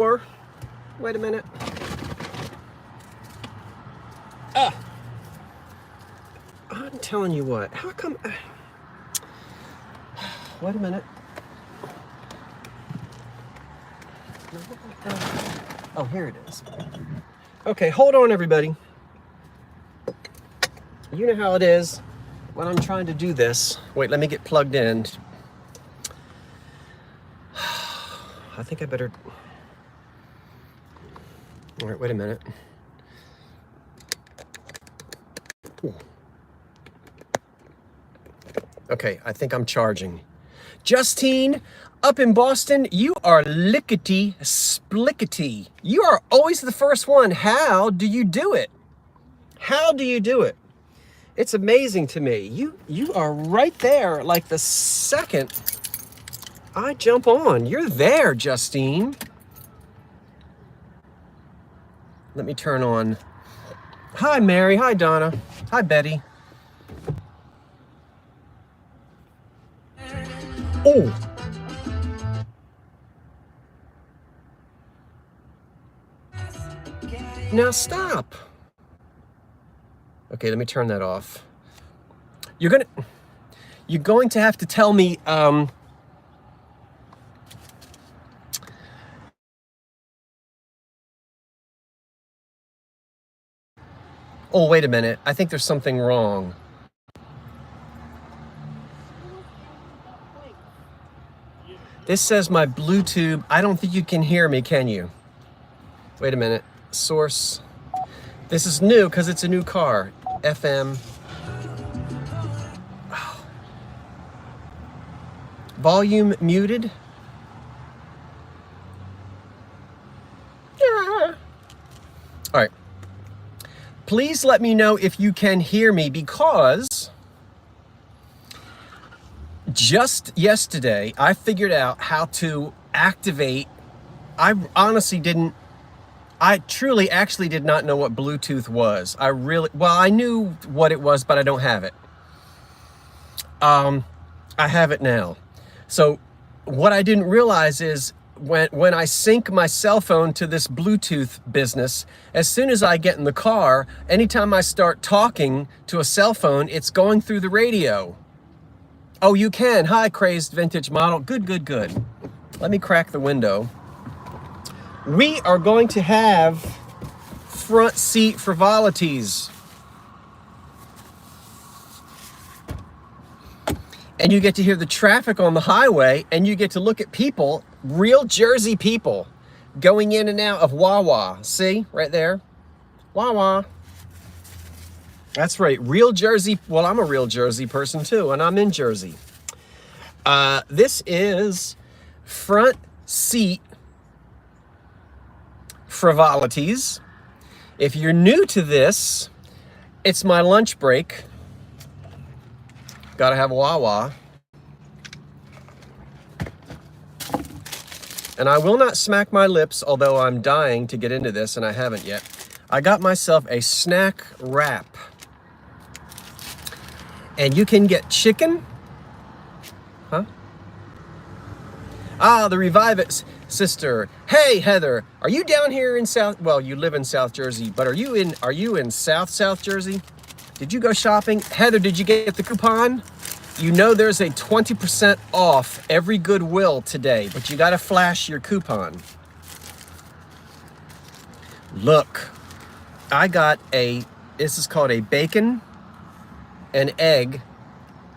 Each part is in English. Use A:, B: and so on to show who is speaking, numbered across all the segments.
A: Or, wait a minute. I'm telling you what, how come, wait a minute. Oh, here it is. Okay, hold on everybody. You know how it is when I'm trying to do this. Wait, let me get plugged in. I think I better, all right, wait a minute. Ooh. Okay, I think I'm charging. Justine, up in Boston, you are lickety splickety. You are always the first one. How do you do it? How do you do it? It's amazing to me. You are right there, like the second I jump on. You're there, Justine. Let me turn on. Hi, Mary. Hi, Donna. Hi, Betty. Oh. Now stop. Okay, let me turn that off. You're going to have to tell me, oh, wait a minute. I think there's something wrong. This says my Bluetooth. I don't think you can hear me, can you? Wait a minute. Source. This is new because it's a new car. FM. Oh. Volume muted. Yeah. All right. Please let me know if you can hear me, because just yesterday I figured out how to activate. I truly actually did not know what Bluetooth was. I knew what it was, but I don't have it. I have it now. So what I didn't realize is when I sync my cell phone to this Bluetooth business, as soon as I get in the car, anytime I start talking to a cell phone, it's going through the radio. Oh, you can. Hi, Crazed Vintage Model. Good, good, good. Let me crack the window. We are going to have front seat frivolities. And you get to hear the traffic on the highway, and you get to look at people, real Jersey people, going in and out of Wawa. See, right there? Wawa. That's right, real Jersey. Well, I'm a real Jersey person too, and I'm in Jersey. This is front seat frivolities. If you're new to this, it's my lunch break. Gotta have Wawa. And I will not smack my lips, although I'm dying to get into this and I haven't yet. I got myself a snack wrap. And you can get chicken. Huh? Ah, the Revive It sister. Hey, Heather, are you down here in South? Well, you live in South Jersey, but are you in South Jersey? Did you go shopping? Heather, did you get the coupon? You know there's a 20% off every Goodwill today, but you got to flash your coupon. Look, I got this is called a bacon and egg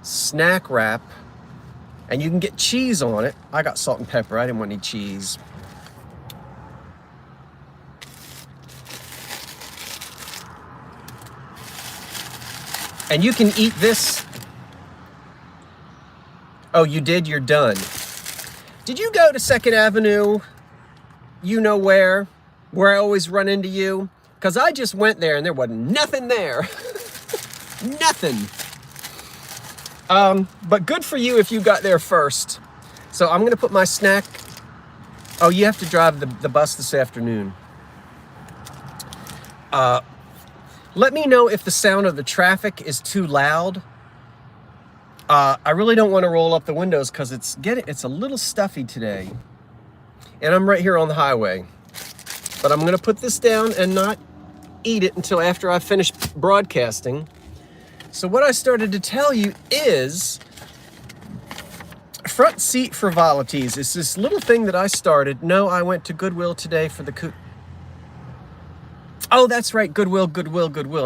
A: snack wrap, and you can get cheese on it. I got salt and pepper. I didn't want any cheese. And you can eat this. Oh, you did? You're done. Did you go to 2nd Avenue? You know where I always run into you? Because I just went there and there wasn't nothing there. Nothing. But good for you if you got there first. So I'm going to put my snack. Oh, you have to drive the bus this afternoon. Let me know if the sound of the traffic is too loud. I really don't want to roll up the windows because it's a little stuffy today. and I'm right here on the highway. But I'm going to put this down and not eat it until after I finish broadcasting. So what I started to tell you is front seat frivolities. It's this little thing that I started. No, I went to Goodwill today for the Oh, that's right. Goodwill,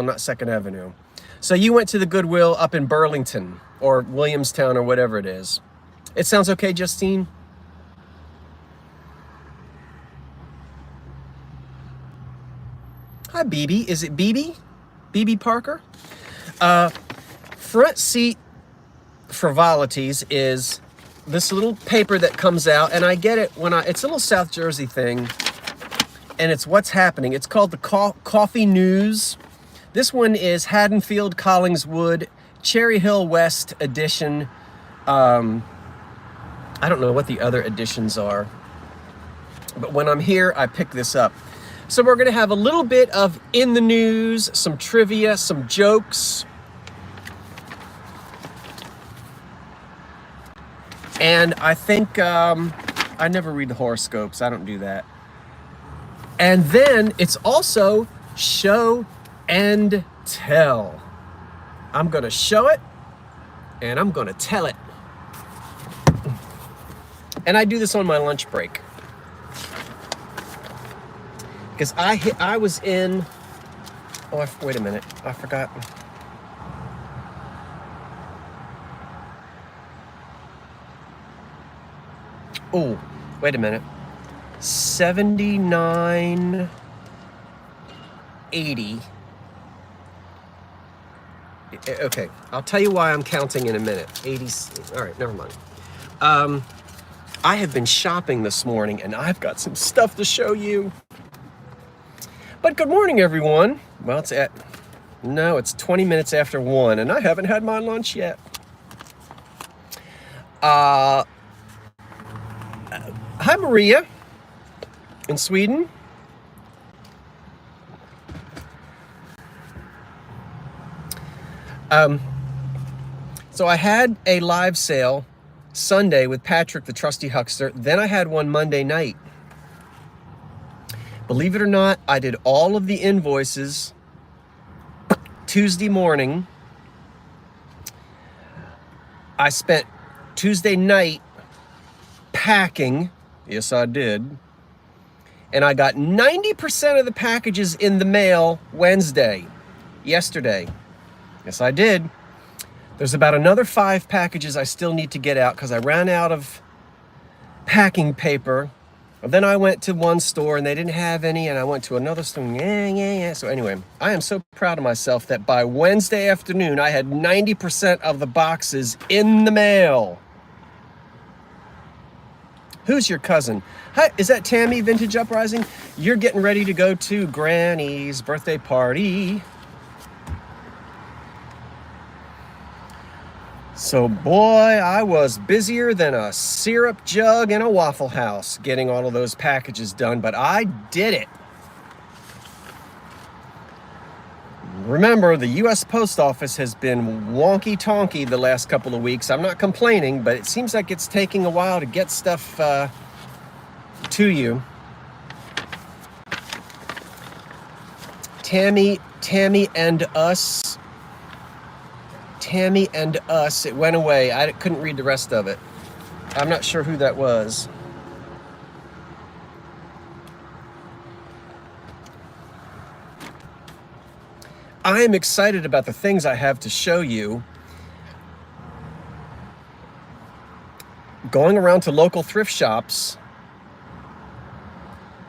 A: not Second Avenue. So you went to the Goodwill up in Burlington or Williamstown or whatever it is. It sounds okay, Justine? Hi, BB. Is it BB? BB Parker? Front seat frivolities is this little paper that comes out, and I get it when it's a little South Jersey thing, and it's what's happening. It's called the Coffee News. This one is Haddonfield, Collingswood, Cherry Hill West edition. I don't know what the other editions are, but when I'm here, I pick this up. So we're going to have a little bit of in the news, some trivia, some jokes. And I think, I never read the horoscopes. I don't do that. And then it's also show and tell. I'm going to show it and I'm going to tell it. And I do this on my lunch break. Because I was in, wait a minute, I forgot. Oh, wait a minute. 79.80. Okay, I'll tell you why I'm counting in a minute. 80, all right, never mind. I have been shopping this morning and I've got some stuff to show you. But good morning, everyone. Well, it's 20 minutes after 1 and I haven't had my lunch yet. Hi, Maria in Sweden. So I had a live sale Sunday with Patrick, the trusty huckster. Then I had one Monday night. Believe it or not, I did all of the invoices Tuesday morning. I spent Tuesday night packing. Yes, I did. And I got 90% of the packages in the mail yesterday. Yes, I did. There's about another 5 packages I still need to get out because I ran out of packing paper. And then I went to one store and they didn't have any, and I went to another store. So anyway, I am so proud of myself that by Wednesday afternoon, I had 90% of the boxes in the mail. Who's your cousin? Hi, is that Tammy, Vintage Uprising? You're getting ready to go to Granny's birthday party. So boy, I was busier than a syrup jug in a Waffle House getting all of those packages done, but I did it. Remember, the U.S. Post Office has been wonky-tonky the last couple of weeks. I'm not complaining, but it seems like it's taking a while to get stuff to you. Tammy and Us. Tammy and Us, it went away. I couldn't read the rest of it. I'm not sure who that was. I am excited about the things I have to show you. Going around to local thrift shops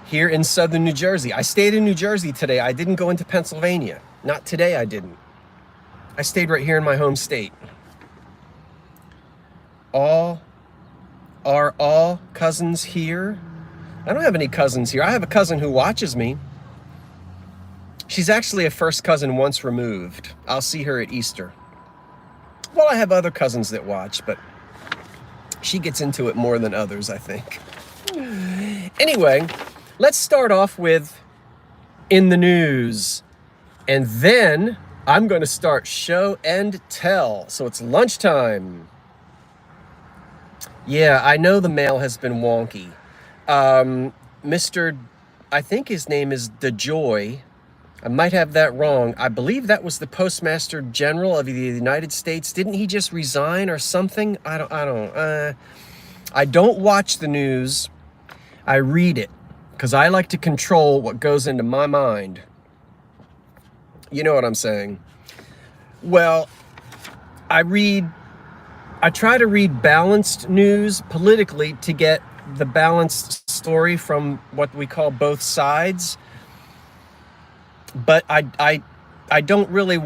A: here in southern New Jersey. I stayed in New Jersey today. I didn't go into Pennsylvania. Not today, I didn't. I stayed right here in my home state. Are all cousins here? I don't have any cousins here. I have a cousin who watches me. She's actually a first cousin once removed. I'll see her at Easter. Well, I have other cousins that watch, but she gets into it more than others, I think. Anyway, let's start off with in the news. And then I'm going to start show and tell. So it's lunchtime. Yeah, I know the mail has been wonky. Mr. I think his name is DeJoy. I might have that wrong. I believe that was the Postmaster General of the United States. Didn't he just resign or something? I don't watch the news. I read it because I like to control what goes into my mind. You know what I'm saying? Well, I try to read balanced news politically to get the balanced story from what we call both sides. But I don't really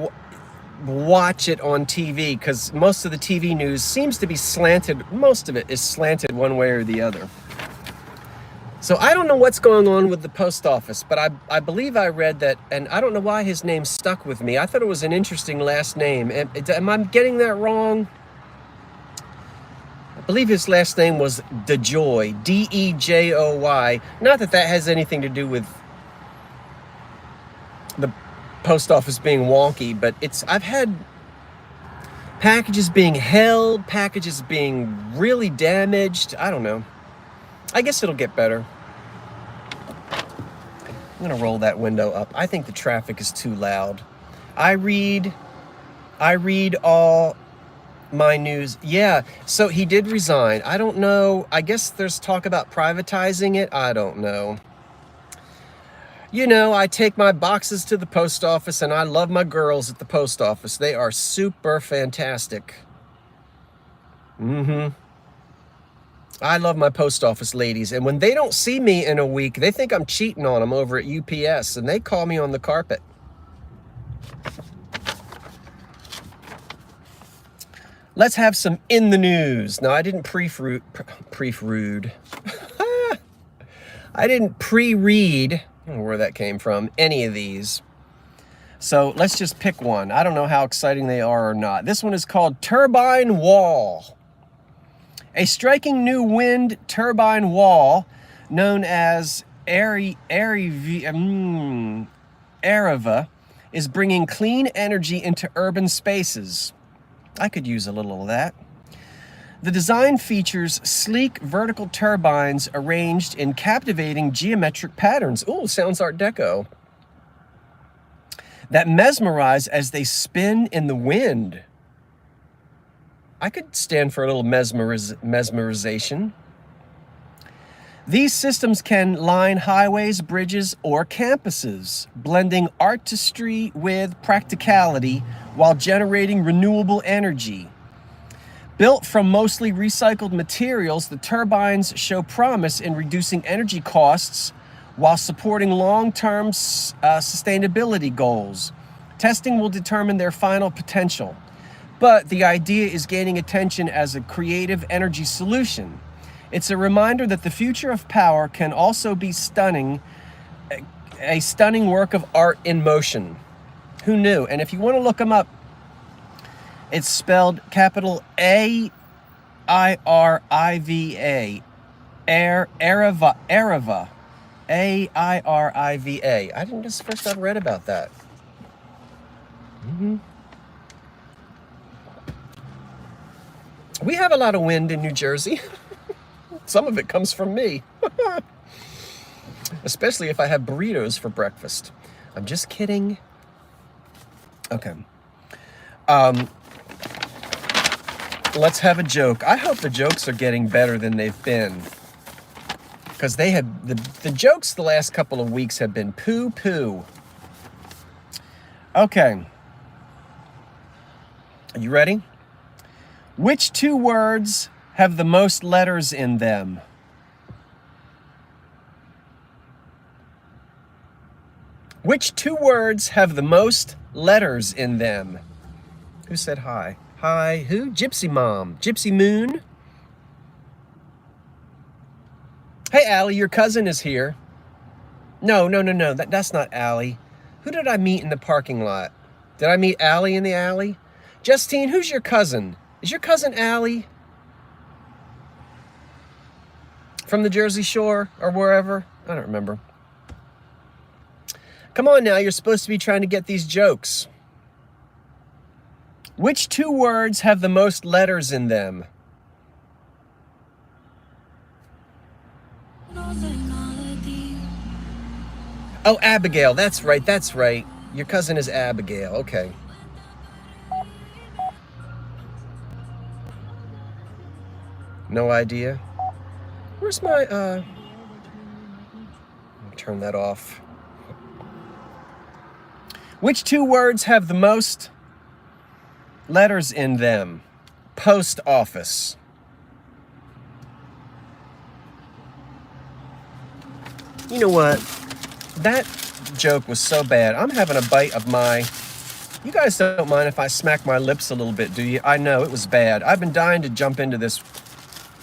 A: watch it on TV because most of the TV news seems to be slanted. Most of it is slanted one way or the other. So I don't know what's going on with the post office, but I believe I read that, and I don't know why his name stuck with me. I thought it was an interesting last name. Am I getting that wrong? I believe his last name was DeJoy, D-E-J-O-Y. Not that that has anything to do with the post office being wonky, but I've had packages being held, packages being really damaged. I don't know. I guess it'll get better. I'm gonna roll that window up. I think the traffic is too loud. I read all my news. Yeah, so he did resign. I don't know. I guess there's talk about privatizing it. I don't know. You know, I take my boxes to the post office, and I love my girls at the post office. They are super fantastic. I love my post office ladies. And when they don't see me in a week, they think I'm cheating on them over at UPS, and they call me on the carpet. Let's have some in the news. Now, I didn't pre-read. I didn't pre-read. I don't know where that came from, any of these. So let's just pick one. I don't know how exciting they are or not. This one is called Turbine Wall. A striking new wind turbine wall known as Areva is bringing clean energy into urban spaces. I could use a little of that. The design features sleek vertical turbines arranged in captivating geometric patterns. Ooh, sounds Art Deco. That mesmerize as they spin in the wind. I could stand for a little mesmerization. These systems can line highways, bridges, or campuses, blending artistry with practicality while generating renewable energy. Built from mostly recycled materials, the turbines show promise in reducing energy costs while supporting long-term sustainability goals. Testing will determine their final potential, but the idea is gaining attention as a creative energy solution. It's a reminder that the future of power can also be a stunning work of art in motion. Who knew? And if you want to look them up, it's spelled capital A-I-R-I-V-A. Areva. A-I-R-I-V-A. This is the first I've read about that. We have a lot of wind in New Jersey. Some of it comes from me. Especially if I have burritos for breakfast. I'm just kidding. Okay. Let's have a joke. I hope the jokes are getting better than they've been. Because they have, the jokes the last couple of weeks have been poo-poo. Okay. Are you ready? Which two words have the most letters in them? Which two words have the most letters in them? Who said hi? Hi, who? Gypsy Mom. Gypsy Moon? Hey, Allie, your cousin is here. No. That's not Allie. Who did I meet in the parking lot? Did I meet Allie in the alley? Justine, who's your cousin? Is your cousin Allie? From the Jersey Shore or wherever? I don't remember. Come on now, you're supposed to be trying to get these jokes. Which two words have the most letters in them? Oh, Abigail, that's right, that's right. Your cousin is Abigail, okay. No idea. Where's my, turn that off. Which two words have the most letters in them? Post office. You know what? That joke was so bad. I'm having a bite of my... You guys don't mind if I smack my lips a little bit, do you? I know, it was bad. I've been dying to jump into this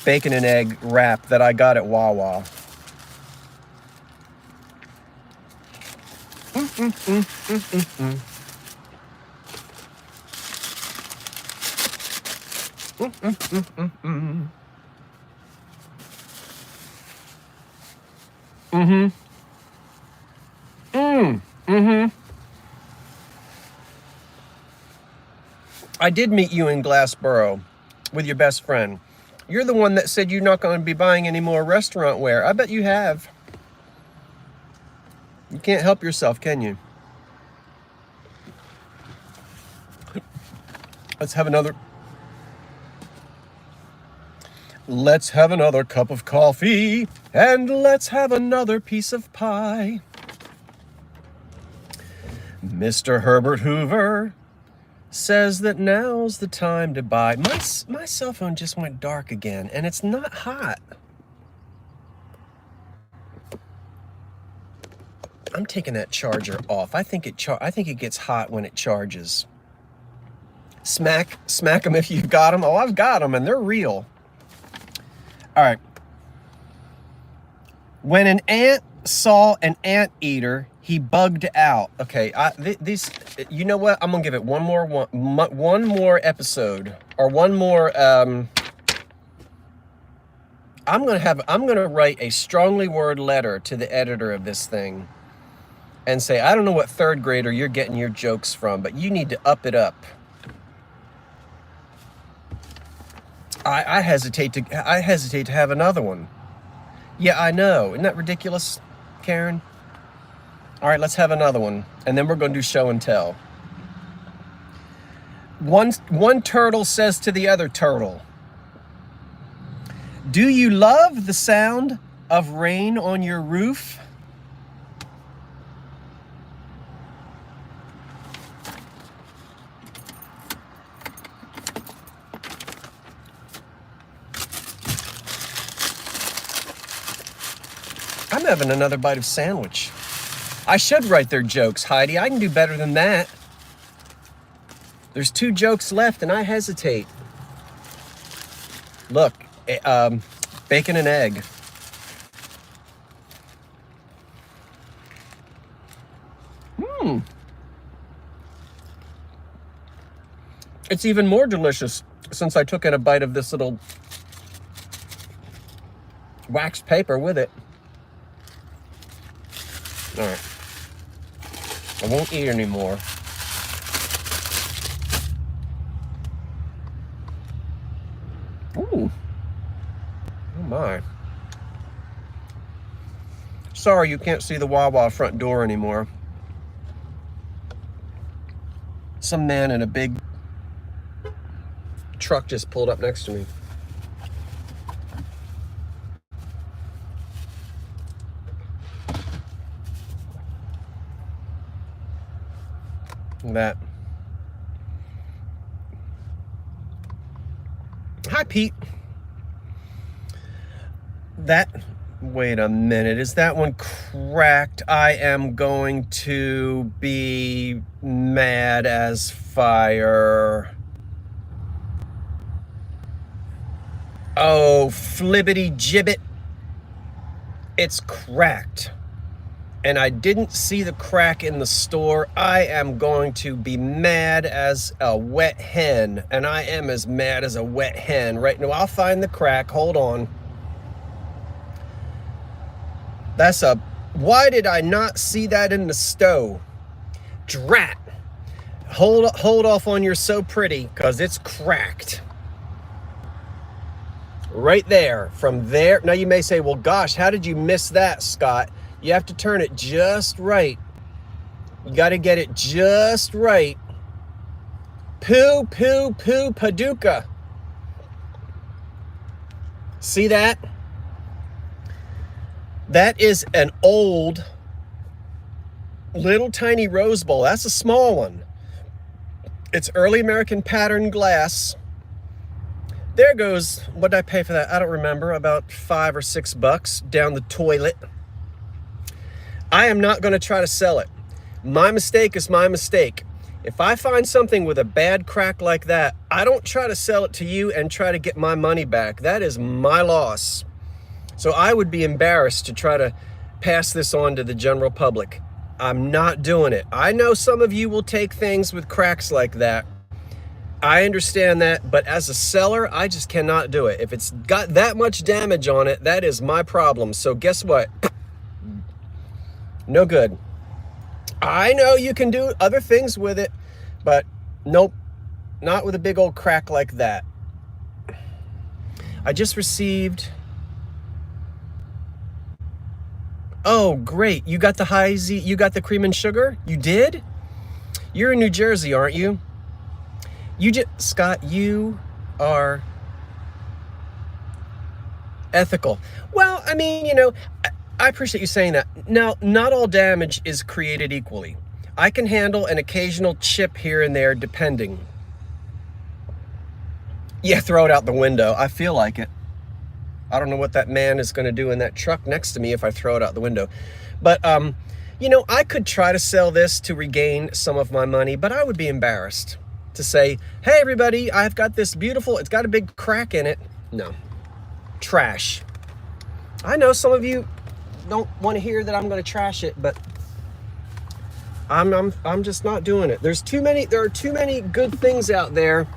A: bacon and egg wrap that I got at Wawa. I did meet you in Glassboro with your best friend. You're the one that said you're not going to be buying any more restaurant wear. I bet you have. You can't help yourself, can you? Let's have another cup of coffee, and let's have another piece of pie. Mr. Herbert Hoover says that now's the time to buy. My cell phone just went dark again, and it's not hot. I'm taking that charger off. I think it gets hot when it charges. Smack them if you've got them. Oh, I've got them, and they're real. All right. When an ant saw an anteater, he bugged out. Okay, these. You know what? I'm gonna give it one more episode, or one more. I'm gonna write a strongly worded letter to the editor of this thing, and say, I don't know what third grader you're getting your jokes from, but you need to up it up. I hesitate to have another one. Yeah, I know. Isn't that ridiculous, Karen? All right, let's have another one, and then we're going to do show and tell. One turtle says to the other turtle, "Do you love the sound of rain on your roof?" I'm having another bite of sandwich. I should write their jokes, Heidi. I can do better than that. There's 2 jokes left, and I hesitate. Look, bacon and egg. It's even more delicious since I took in a bite of this little wax paper with it. All right. I won't eat anymore. Ooh. Oh my. Sorry you can't see the Wawa front door anymore. Some man in a big truck just pulled up next to me. That. Hi, Pete. Wait a minute. Is that one cracked? I am going to be mad as fire. Oh, flibbity gibbet. It's cracked. And I didn't see the crack in the store. I am going to be mad as a wet hen. And I am as mad as a wet hen right now. I'll find the crack. Hold on. Why did I not see that in the stove? Drat. Hold off on your so pretty, because it's cracked. Right there. From there. Now you may say, well, gosh, how did you miss that, Scott? You have to turn it just right. You got to get it just right. Poo, poo, poo, Paducah. See that? That is an old little tiny Rose Bowl. That's a small one. It's early American pattern glass. There goes, what did I pay for that? I don't remember, about $5 or $6 down the toilet. I am not going to try to sell it. My mistake is my mistake. If I find something with a bad crack like that, I don't try to sell it to you and try to get my money back. That is my loss. So I would be embarrassed to try to pass this on to the general public. I'm not doing it. I know some of you will take things with cracks like that. I understand that, but as a seller, I just cannot do it. If it's got that much damage on it, that is my problem. So guess what? No good. I know you can do other things with it, but nope, not with a big old crack like that. I just received... Oh, great. You got the Heisey, you got the cream and sugar? You did? You're in New Jersey, aren't you? Scott, you are ethical. Well, I mean, you know, I appreciate you saying that. Now, not all damage is created equally. I can handle an occasional chip here and there, depending. Yeah, throw it out the window. I feel like it. I don't know what that man is going to do in that truck next to me if I throw it out the window. But, you know, I could try to sell this to regain some of my money, but I would be embarrassed to say, hey, everybody, I've got this beautiful, it's got a big crack in it. No. Trash. I know some of you don't want to hear that I'm going to trash it, but I'm just not doing it. There are too many good things out there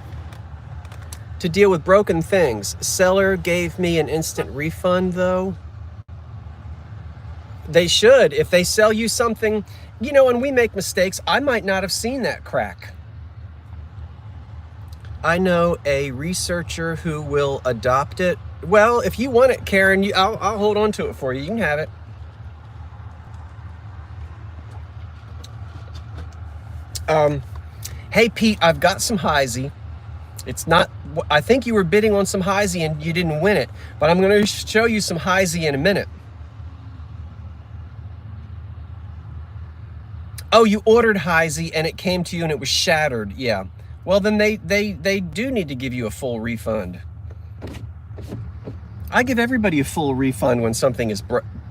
A: to deal with broken things. Seller gave me an instant refund, though. They should. If they sell you something, you know, and we make mistakes, I might not have seen that crack. I know a researcher who will adopt it. Well, if you want it, Karen, I'll hold on to it for you. You can have it. Hey, Pete, I've got some Heisey. It's not, I think you were bidding on some Heisey and you didn't win it, but I'm going to show you some Heisey in a minute. Oh, you ordered Heisey and it came to you and it was shattered. Yeah. Well, then they do need to give you a full refund. I give everybody a full refund when something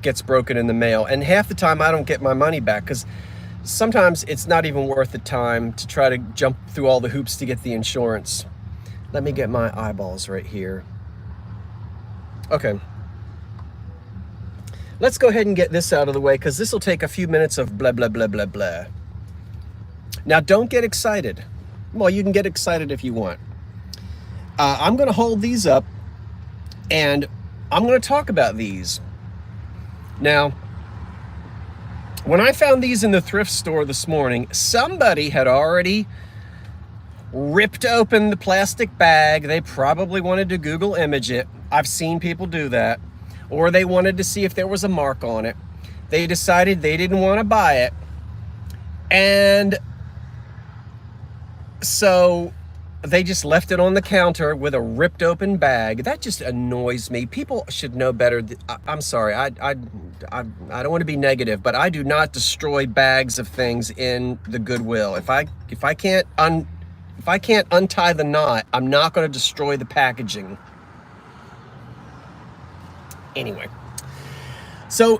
A: gets broken in the mail, and half the time I don't get my money back because sometimes it's not even worth the time to try to jump through all the hoops to get the insurance. Let me get my eyeballs right here. Okay. Let's go ahead and get this out of the way because this will take a few minutes of blah, blah, blah, blah, blah. Now, don't get excited. Well, you can get excited if you want. I'm going to hold these up and I'm going to talk about these. Now, when I found these in the thrift store this morning, somebody had already ripped open the plastic bag. They probably wanted to Google image it. I've seen people do that. Or they wanted to see if there was a mark on it. They decided they didn't want to buy it. And so they just left it on the counter with a ripped open bag. That just annoys me. People should know better. I'm sorry. I don't want to be negative, but I do not destroy bags of things in the Goodwill. If I can't untie the knot, I'm not going to destroy the packaging. Anyway, so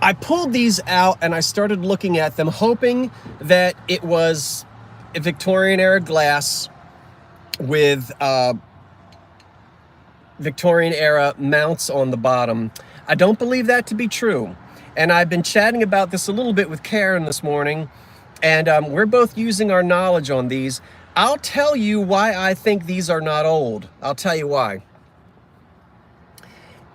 A: I pulled these out and I started looking at them, hoping that it was a Victorian era glass with Victorian era mounts on the bottom. I don't believe that to be true. And I've been chatting about this a little bit with Karen this morning, and we're both using our knowledge on these. I'll tell you why I think these are not old. I'll tell you why.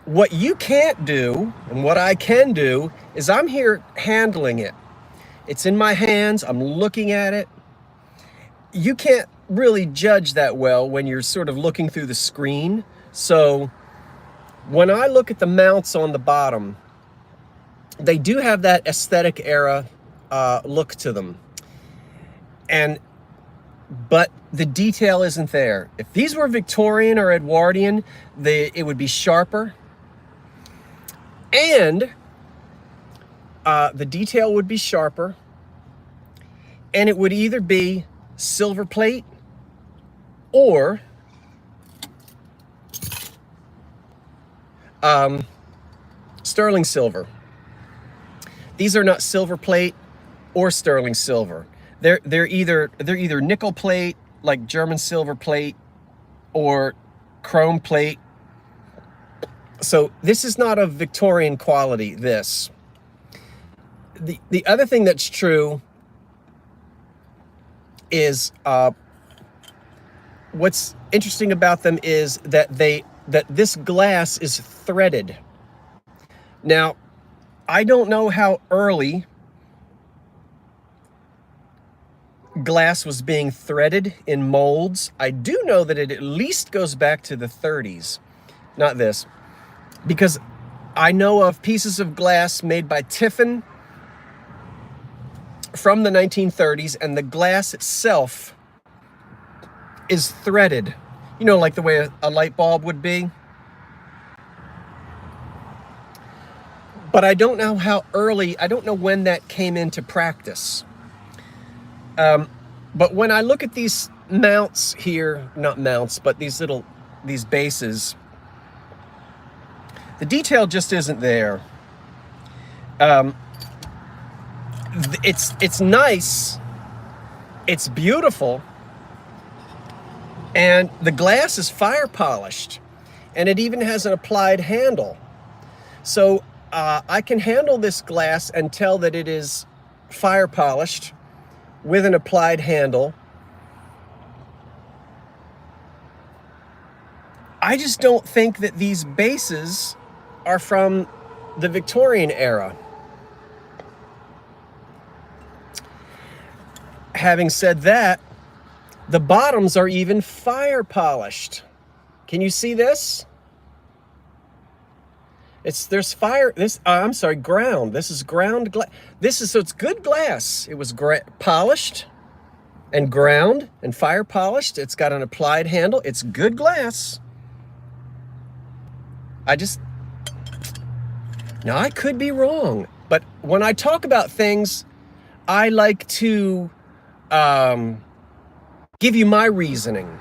A: What you can't do, and what I can do, is I'm here handling it. It's in my hands, I'm looking at it. You can't really judge that well when you're sort of looking through the screen. So when I look at the mounts on the bottom, they do have that aesthetic era look to them. But the detail isn't there. If these were Victorian or Edwardian, it would be sharper. And the detail would be sharper. And it would either be silver plate or sterling silver. These are not silver plate or sterling silver. They're either nickel plate, like German silver plate, or chrome plate. So this is not of Victorian quality, this. The other thing that's true is what's interesting about them is that this glass is threaded. Now, I don't know how early glass was being threaded in molds. I do know that it at least goes back to the 30s. Not this. Because I know of pieces of glass made by Tiffin from the 1930s, and the glass itself is threaded. You know, like the way a light bulb would be. But I don't know how early, I don't know when that came into practice. But when I look at these mounts here, not mounts, but these bases, the detail just isn't there. It's nice, it's beautiful, and the glass is fire polished, and it even has an applied handle. So I can handle this glass and tell that it is fire polished with an applied handle. I just don't think that these bases are from the Victorian era. Having said that, the bottoms are even fire polished. Can you see this? There's fire, ground. This is ground glass. So it's good glass. It was polished and ground and fire polished. It's got an applied handle. It's good glass. Now I could be wrong, but when I talk about things, I like to give you my reasoning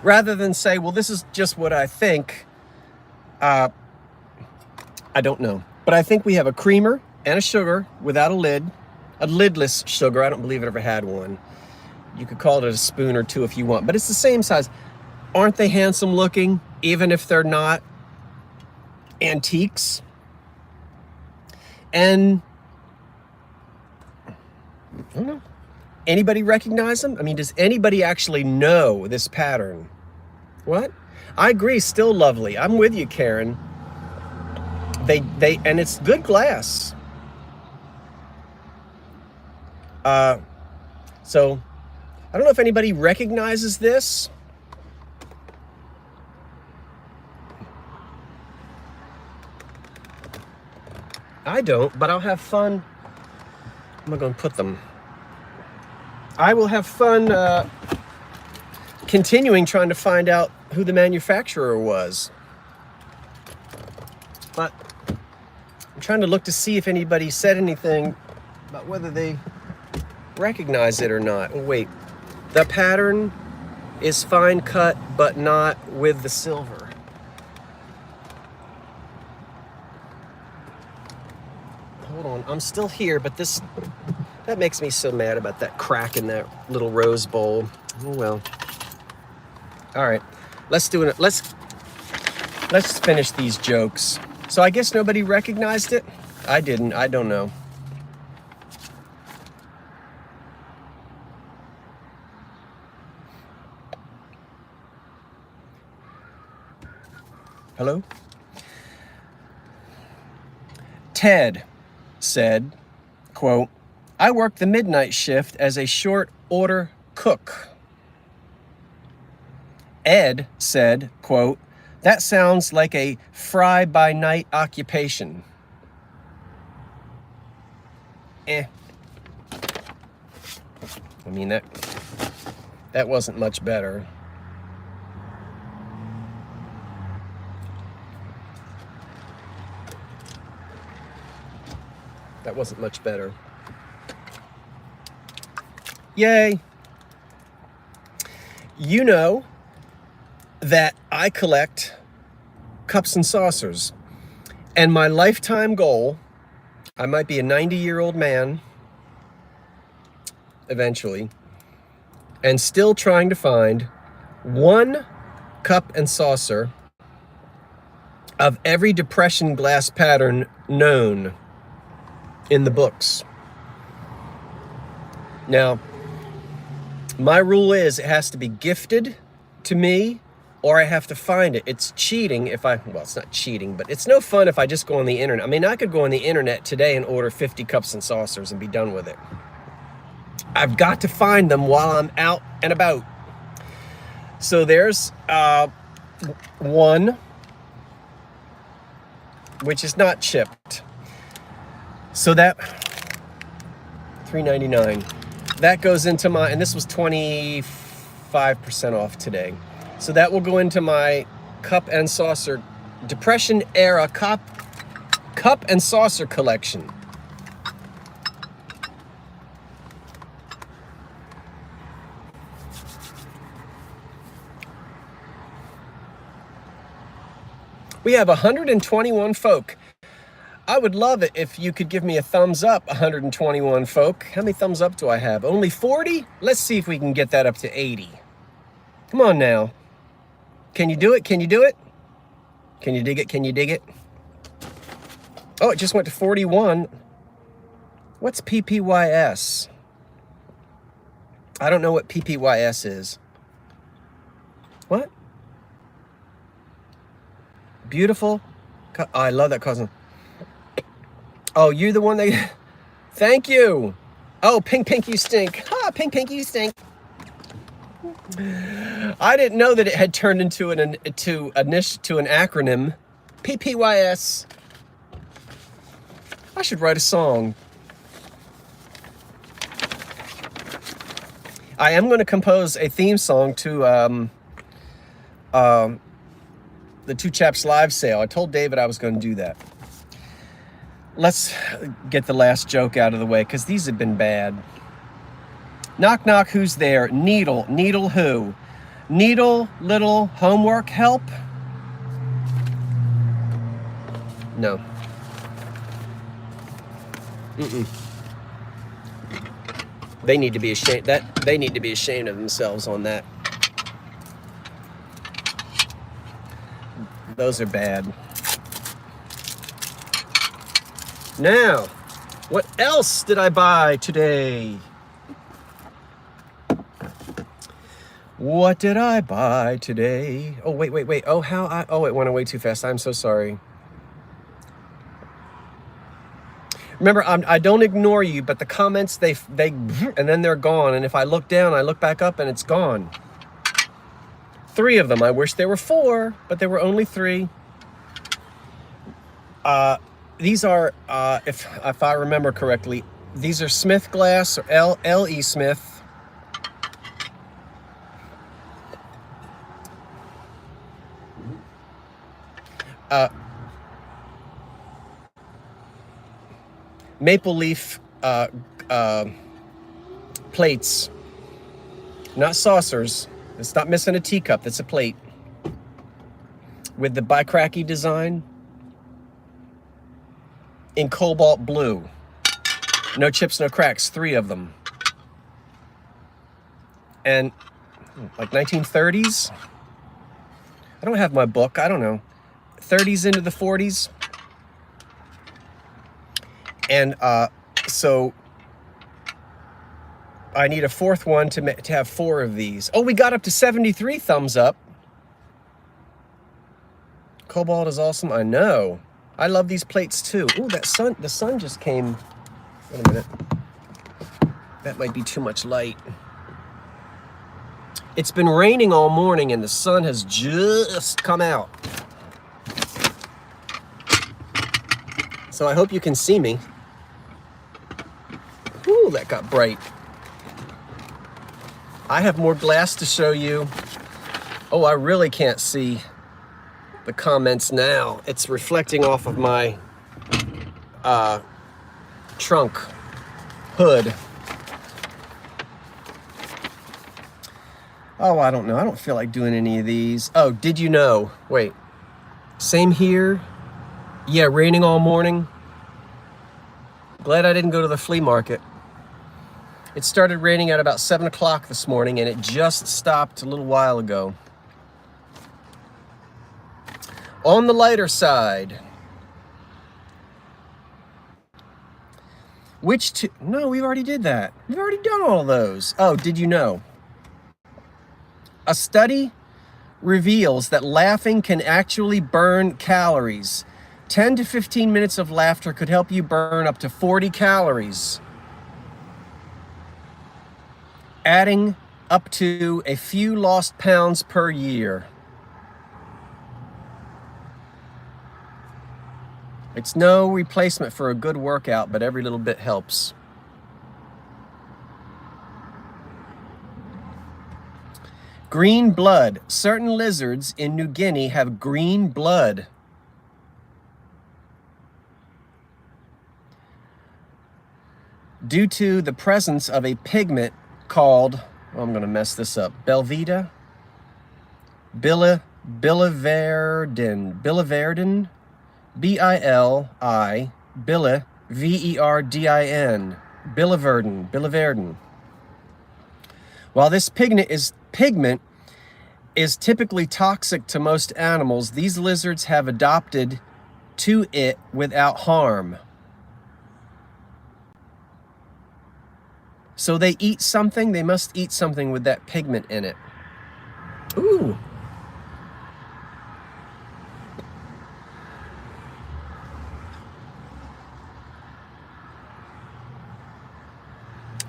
A: rather than say, well, this is just what I think. I don't know, but I think we have a creamer and a sugar without a lid, a lidless sugar. I don't believe it ever had one. You could call it a spoon or two if you want, but it's the same size. Aren't they handsome looking, even if they're not antiques? And I don't know. Anybody recognize them? I mean, does anybody actually know this pattern? What? I agree, still lovely. I'm with you, Karen. And it's good glass. So I don't know if anybody recognizes this. I don't, but I'll have fun. I'm going to put them. I will have fun continuing trying to find out who the manufacturer was. But I'm trying to look to see if anybody said anything about whether they recognize it or not. Oh, wait, the pattern is fine cut, but not with the silver. Hold on, I'm still here, but that makes me so mad about that crack in that little rose bowl. Oh well. All right, let's finish these jokes. So I guess nobody recognized it? I didn't, I don't know. Hello? Ted said, quote, I worked the midnight shift as a short order cook. Ed said, quote, that sounds like a fry-by-night occupation. I mean, that wasn't much better. That wasn't much better. Yay. You know that I collect cups and saucers. And my lifetime goal, I might be a 90-year-old man eventually, and still trying to find one cup and saucer of every depression glass pattern known in the books. Now, my rule is it has to be gifted to me, or I have to find it. It's cheating if well, it's not cheating, but it's no fun if I just go on the internet. I mean, I could go on the internet today and order 50 cups and saucers and be done with it. I've got to find them while I'm out and about. So there's one, which is not chipped. So that, $3.99. That goes into my, and this was 25% off today. So that will go into my cup and saucer, Depression era cup and saucer collection. We have 121 folk. I would love it if you could give me a thumbs up, 121 folk. How many thumbs up do I have? Only 40? Let's see if we can get that up to 80. Come on now. Can you do it? Can you do it? Can you dig it? Can you dig it? Oh, it just went to 41. What's PPYS? I don't know what PPYS is. What? Beautiful. Oh, I love that cousin. Oh, you're the one that... Thank you. Oh, Pink Pink, you stink. Ah, Pink Pink, you stink. I didn't know that it had turned into an acronym. PPYS. I should write a song. I am going to compose a theme song to the Two Chaps live sale. I told David I was going to do that. Let's get the last joke out of the way, because these have been bad. Knock, knock, who's there? Needle. Needle who? Needle, little homework help? No. They need to be ashamed. They need to be ashamed of themselves on that. Those are bad. Now, what else did I buy today? What did I buy today? Oh, wait. Oh, it went away too fast. I'm so sorry. Remember, I don't ignore you, but the comments, they and then they're gone. And if I look down, I look back up and it's gone. 3 of them. I wish there were 4, but there were only 3. These are, if I remember correctly, these are Smith glass, or L.E. Smith. Maple leaf plates, not saucers. It's not missing a teacup. That's a plate with the bicracky design in cobalt blue. No chips, no cracks. 3 of them. And like 1930s. I don't have my book. I don't know. 30s into the 40s. And so I need a 4th one to have 4 of these. Oh, we got up to 73 thumbs up. Cobalt is awesome. I know. I love these plates too. Ooh, the sun just came. Wait a minute. That might be too much light. It's been raining all morning and the sun has just come out. So I hope you can see me. Ooh, that got bright. I have more glass to show you. Oh, I really can't see the comments now. It's reflecting off of my trunk hood. Oh, I don't know. I don't feel like doing any of these. Oh, did you know? Wait. Same here. Yeah, raining all morning. Glad I didn't go to the flea market. It started raining at about 7 o'clock this morning, and it just stopped a little while ago. On the lighter side, no, we already did that. We've already done all of those. Oh, did you know? A study reveals that laughing can actually burn calories. 10 to 15 minutes of laughter could help you burn up to 40 calories, adding up to a few lost pounds per year. It's no replacement for a good workout, but every little bit helps. Green blood. Certain lizards in New Guinea have green blood. Due to the presence of a pigment called, I'm going to mess this up, Belvita? Biliverdin, B-I-L-I, V-E-R-D-I-N, biliverdin. While this pigment is typically toxic to most animals, these lizards have adopted to it without harm. So they eat something, they must eat something with that pigment in it. Ooh.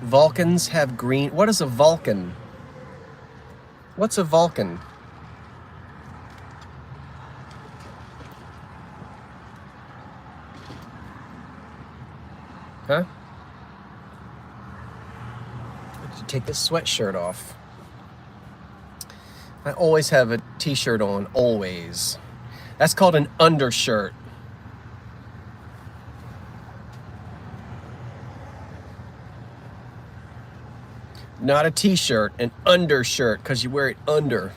A: Vulcans have green. What is a Vulcan? What's a Vulcan? Huh? Take this sweatshirt off. I always have a t-shirt on, always. That's called an undershirt. Not a t-shirt, an undershirt, because you wear it under.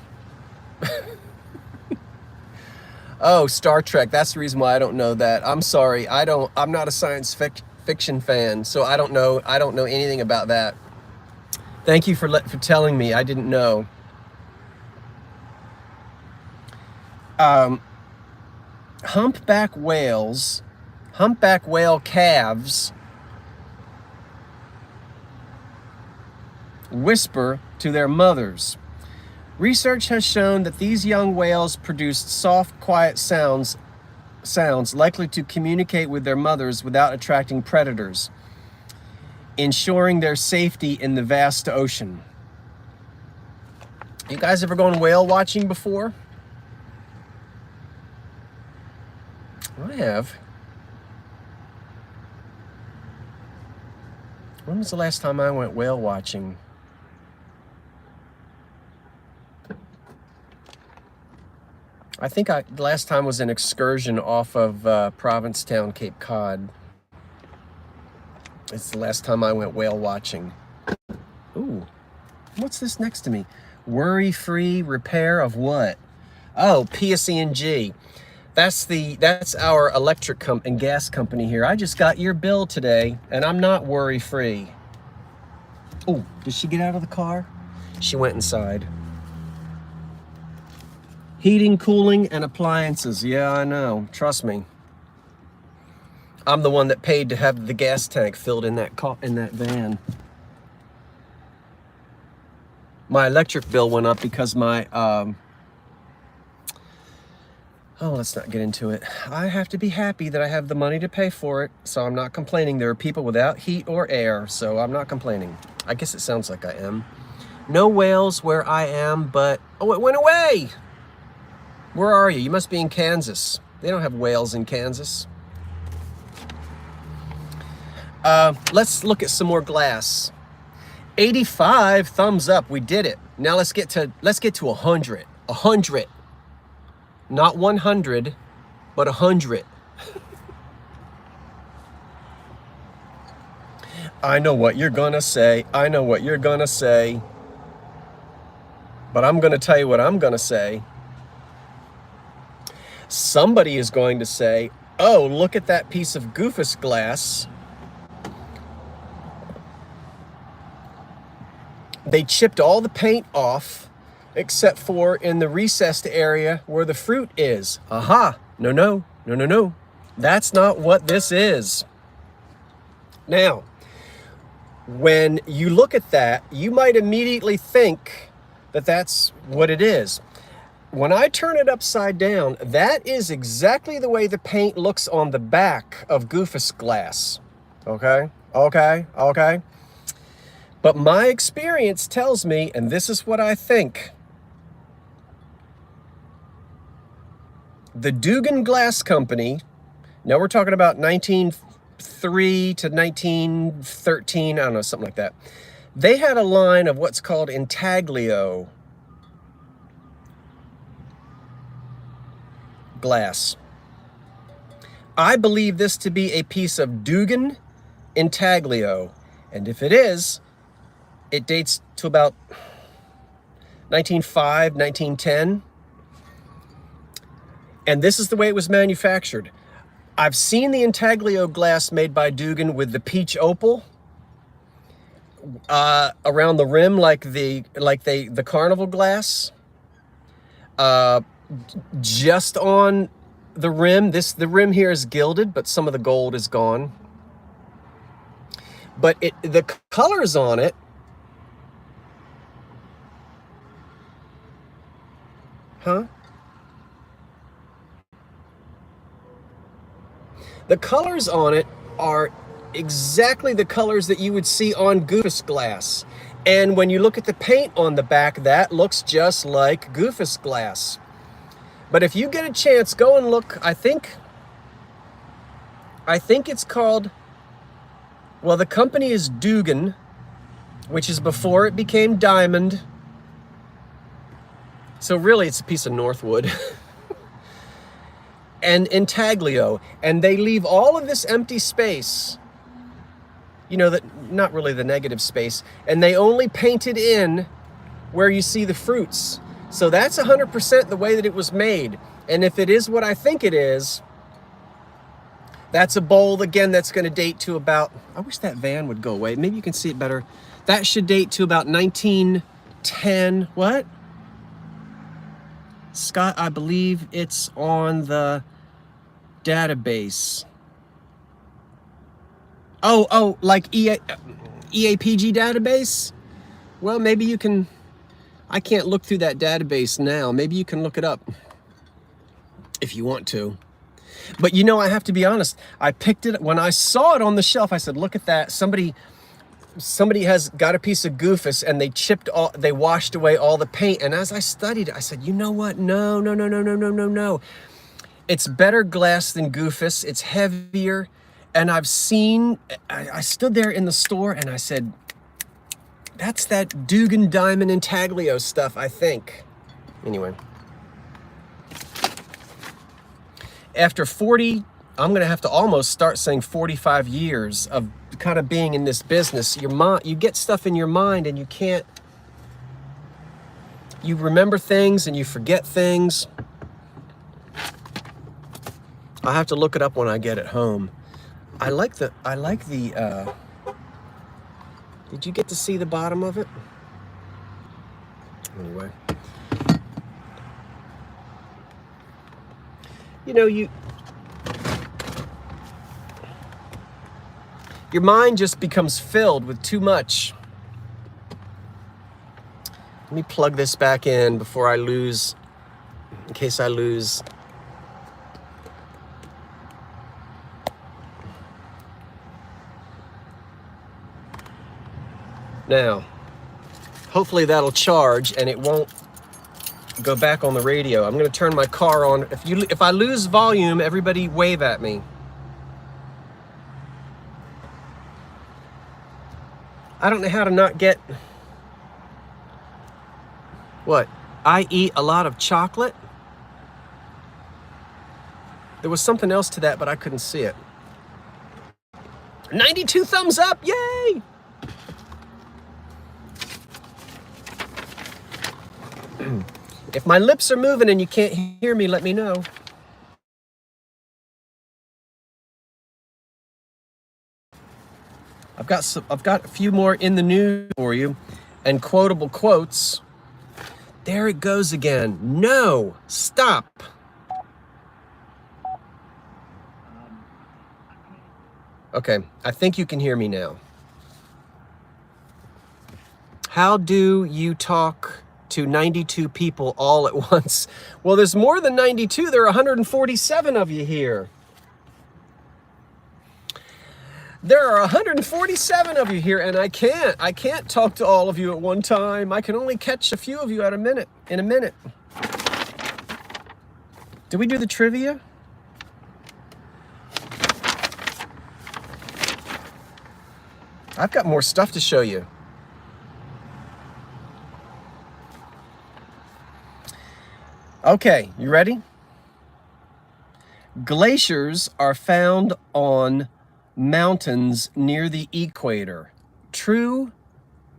A: Oh, Star Trek, that's the reason why I don't know that. I'm sorry, I'm not a science fiction fan, so I don't know anything about that. Thank you for telling me. I didn't know. Humpback whale calves whisper to their mothers. Research has shown that these young whales produced soft, quiet sounds likely to communicate with their mothers without attracting predators, ensuring their safety in the vast ocean. You guys ever gone whale watching before? I have. When was the last time I went whale watching? I think the last time was an excursion off of Provincetown, Cape Cod. It's the last time I went whale watching. Ooh, what's this next to me? Worry-free repair of what? Oh, PSE&G. That's our electric and gas company here. I just got your bill today, and I'm not worry-free. Oh, did she get out of the car? She went inside. Heating, cooling, and appliances. Yeah, I know. Trust me. I'm the one that paid to have the gas tank filled in that van. My electric bill went up because my oh, let's not get into it. I have to be happy that I have the money to pay for it, so I'm not complaining. There are people without heat or air, so I'm not complaining. I guess it sounds like I am. No whales where I am, but oh, it went away. Where are you? You must be in Kansas. They don't have whales in Kansas. Let's look at some more glass. 85 thumbs up. We did it. Now let's get to 100. 100. Not 100, but 100. I know what you're gonna say. I know what you're gonna say. But I'm gonna tell you what I'm gonna say. Somebody is going to say, oh, look at that piece of Goofus glass. They chipped all the paint off except for in the recessed area where the fruit is. Aha, no. That's not what this is. Now, when you look at that, you might immediately think that that's what it is. When I turn it upside down, that is exactly the way the paint looks on the back of Goofus glass. Okay. But my experience tells me, and this is what I think, the Dugan Glass Company, now we're talking about 1903 to 1913, I don't know, something like that. They had a line of what's called intaglio glass. I believe this to be a piece of Dugan intaglio, and if it is, it dates to about 1905, 1910. And this is the way it was manufactured. I've seen the intaglio glass made by Dugan with the peach opal around the rim, like the carnival glass. Just on the rim. The rim here is gilded, but some of the gold is gone. But the colors on it, the colors on it are exactly the colors that you would see on Goofus glass. And when you look at the paint on the back, that looks just like Goofus glass. But if you get a chance, go and look. I think it's called, well, the company is Dugan, which is before it became Diamond. So really, it's a piece of Northwood. And intaglio. And they leave all of this empty space, you know, that not really the negative space, and they only painted in where you see the fruits. So that's 100% the way that it was made. And if it is what I think it is, that's a bowl, again, that's going to date to about, I wish that van would go away. Maybe you can see it better. That should date to about 1910. What? Scott, I believe it's on the database. Oh, like EAPG database? Well, maybe you can, I can't look through that database now. Maybe you can look it up if you want to. But you know, I have to be honest, I picked it, when I saw it on the shelf, I said, look at that. Somebody has got a piece of Goofus and they washed away all the paint. And as I studied it, I said, you know what? No. It's better glass than Goofus. It's heavier. And I stood there in the store and I said, that's that Dugan Diamond Intaglio stuff, I think. Anyway. After 40, I'm going to have to almost start saying 45 years of kind of being in this business. You get stuff in your mind and you remember things and you forget things. I have to look it up when I get it home. I like the, did you get to see the bottom of it? Anyway. You know, your mind just becomes filled with too much. Let me plug this back in before I lose, in case I lose. Now, hopefully that'll charge and it won't go back on the radio. I'm going to turn my car on. If I lose volume, everybody wave at me. I don't know how to not get... What? I eat a lot of chocolate? There was something else to that, but I couldn't see it. 92 thumbs up, yay! If my lips are moving and you can't hear me, let me know. I've got a few more in the news for you, and quotable quotes. There it goes again. No, stop. Okay, I think you can hear me now. How do you talk to 92 people all at once? Well, there's more than 92. There are 147 of you here. There are 147 of you here, and I can't talk to all of you at one time. I can only catch a few of you in a minute. Did we do the trivia? I've got more stuff to show you. Okay, you ready? Glaciers are found on mountains near the equator. True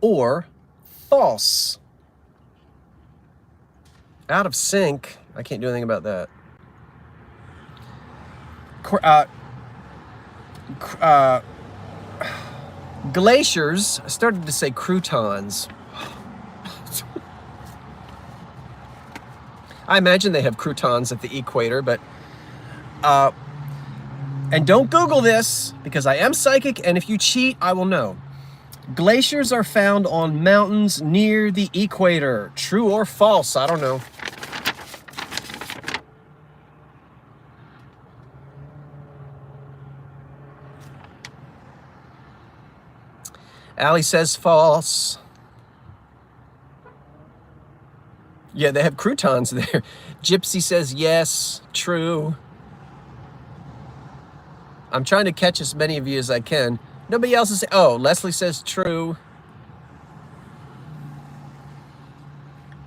A: or false? Out of sync. I can't do anything about that. Glaciers, I started to say croutons. I imagine they have croutons at the equator, but and don't Google this, because I am psychic, and if you cheat, I will know. Glaciers are found on mountains near the equator. True or false? I don't know. Allie says false. Yeah, they have croutons there. Gypsy says yes, true. I'm trying to catch as many of you as I can. Nobody else is... Oh, Leslie says true.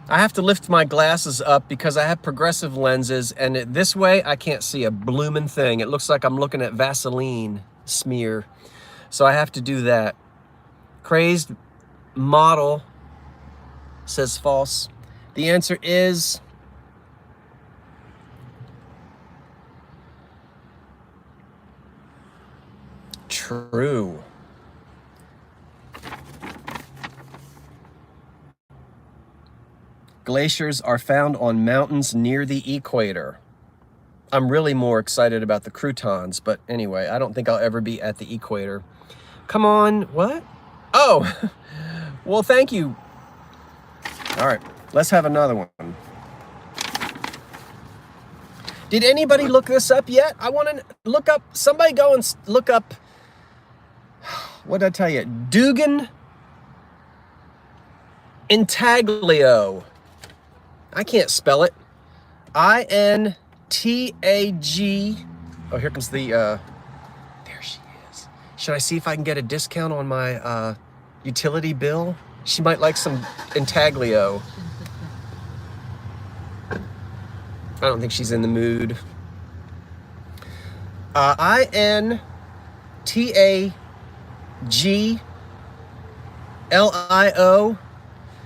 A: I have to lift my glasses up because I have progressive lenses, and this way I can't see a bloomin' thing. It looks like I'm looking at Vaseline smear. So I have to do that. Crazed model says false. The answer is true. Glaciers are found on mountains near the equator. I'm really more excited about the croutons, but anyway, I don't think I'll ever be at the equator. Come on, what? Oh, well, thank you. All right, let's have another one. Did anybody look this up yet? I want to look up, somebody go and look up, what did I tell you? Dugan Intaglio. I can't spell it. I-N-T-A-G. Oh, here comes the, there she is. Should I see if I can get a discount on my utility bill? She might like some Intaglio. I don't think she's in the mood. I-N-T-A-G-L-I-O.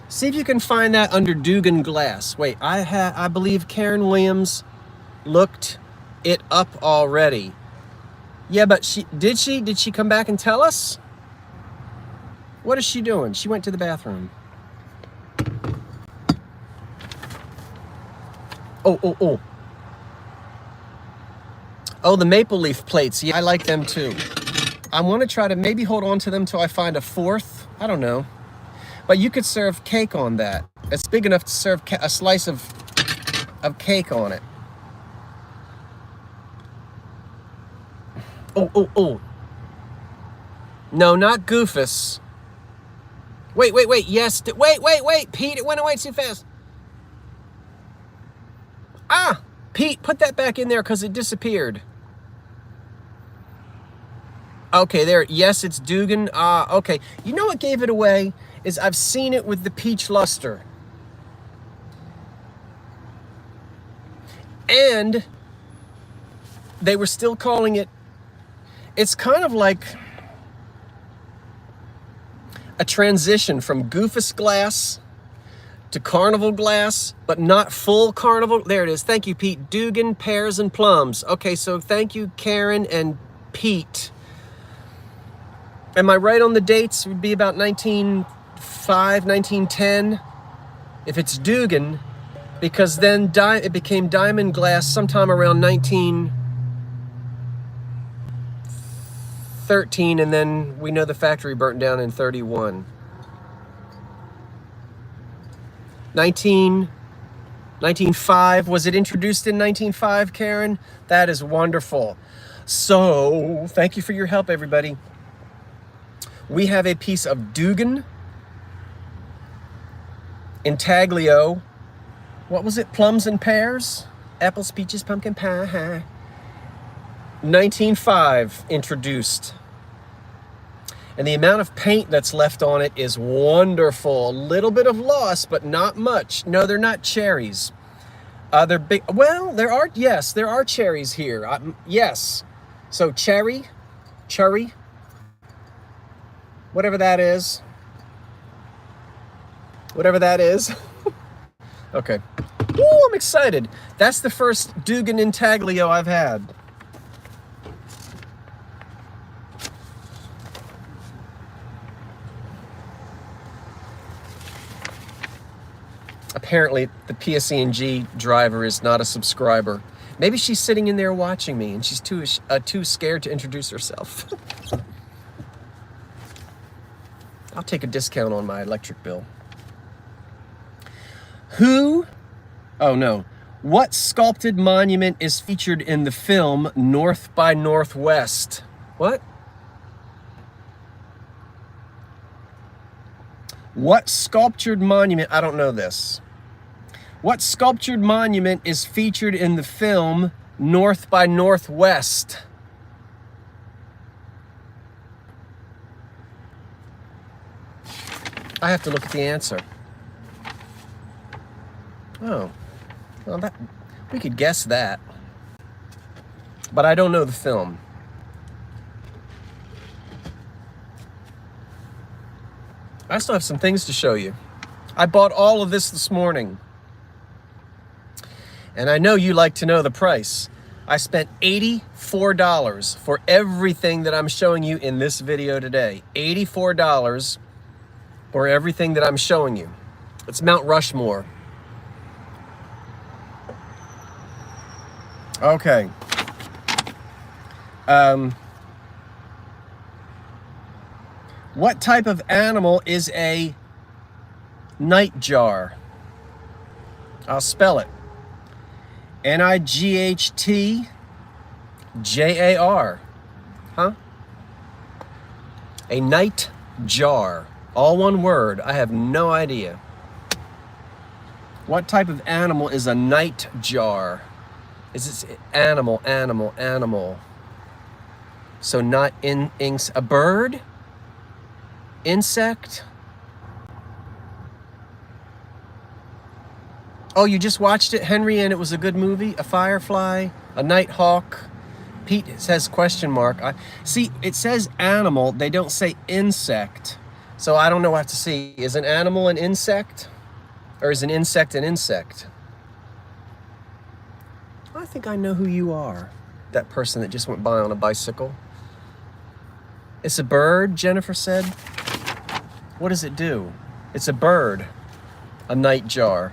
A: See if you can find that under Dugan Glass. Wait, I believe Karen Williams looked it up already. Yeah, but did she come back and tell us? What is she doing? She went to the bathroom. Oh, the maple leaf plates. Yeah, I like them too. I want to try to maybe hold on to them till I find a fourth. I don't know. But you could serve cake on that. It's big enough to serve a slice of cake on it. Oh. No, not Goofus. Wait. Yes. Wait. Pete, it went away too fast. Ah, Pete, put that back in there because it disappeared. Okay, there. Yes, it's Dugan. Okay. You know what gave it away is I've seen it with the peach luster. And they were still calling it, it's kind of like a transition from Goofus glass to carnival glass, but not full carnival. There it is. Thank you, Pete. Dugan, pears, and plums. Okay, so thank you, Karen and Pete. Am I right on the dates? It would be about 1905, 1910. If it's Dugan, because then it became diamond glass sometime around 1913, and then we know the factory burnt down in 31. 1905, was it introduced in 1905, Karen? That is wonderful. So, thank you for your help, everybody. We have a piece of Dugan, intaglio, what was it, plums and pears? Apples, peaches, pumpkin pie. 1905 introduced. And the amount of paint that's left on it is wonderful. A little bit of loss, but not much. No, they're not cherries. They're big. Well, there are cherries here. Yes. So cherry, whatever that is. Okay. Ooh, I'm excited. That's the first Dugan intaglio I've had. Apparently, the PSE&G driver is not a subscriber. Maybe she's sitting in there watching me and she's too scared to introduce herself. I'll take a discount on my electric bill. What sculpted monument is featured in the film North by Northwest? What? What sculptured monument? I don't know this. What sculptured monument is featured in the film North by Northwest? I have to look at the answer. Oh, well, we could guess that, but I don't know the film. I still have some things to show you. I bought all of this morning, and I know you like to know the price. I spent $84 for everything that I'm showing you in this video today. $84 for everything that I'm showing you. It's Mount Rushmore. Okay. What type of animal is a nightjar? I'll spell it. Nightjar. Huh? A nightjar. All one word. I have no idea. What type of animal is a nightjar? Is it animal? So not inks. A bird? Insect? Oh, you just watched it, Henry, and it was a good movie? A firefly? A nighthawk? Pete says question mark. See, it says animal. They don't say insect. So I don't know what to see. Is an animal an insect? Or is an insect an insect? I think I know who you are. That person that just went by on a bicycle. It's a bird, Jennifer said. What does it do? It's a bird. A nightjar.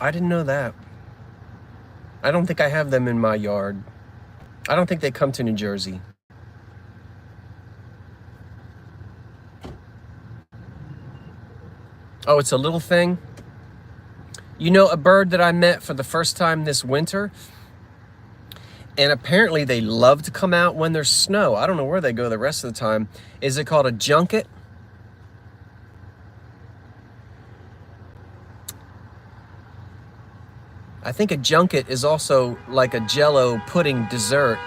A: I didn't know that. I don't think I have them in my yard. I don't think they come to New Jersey. Oh, it's a little thing? You know, a bird that I met for the first time this winter, and apparently they love to come out when there's snow. I don't know where they go the rest of the time. Is it called a junket? I think a junket is also like a Jell-O pudding dessert.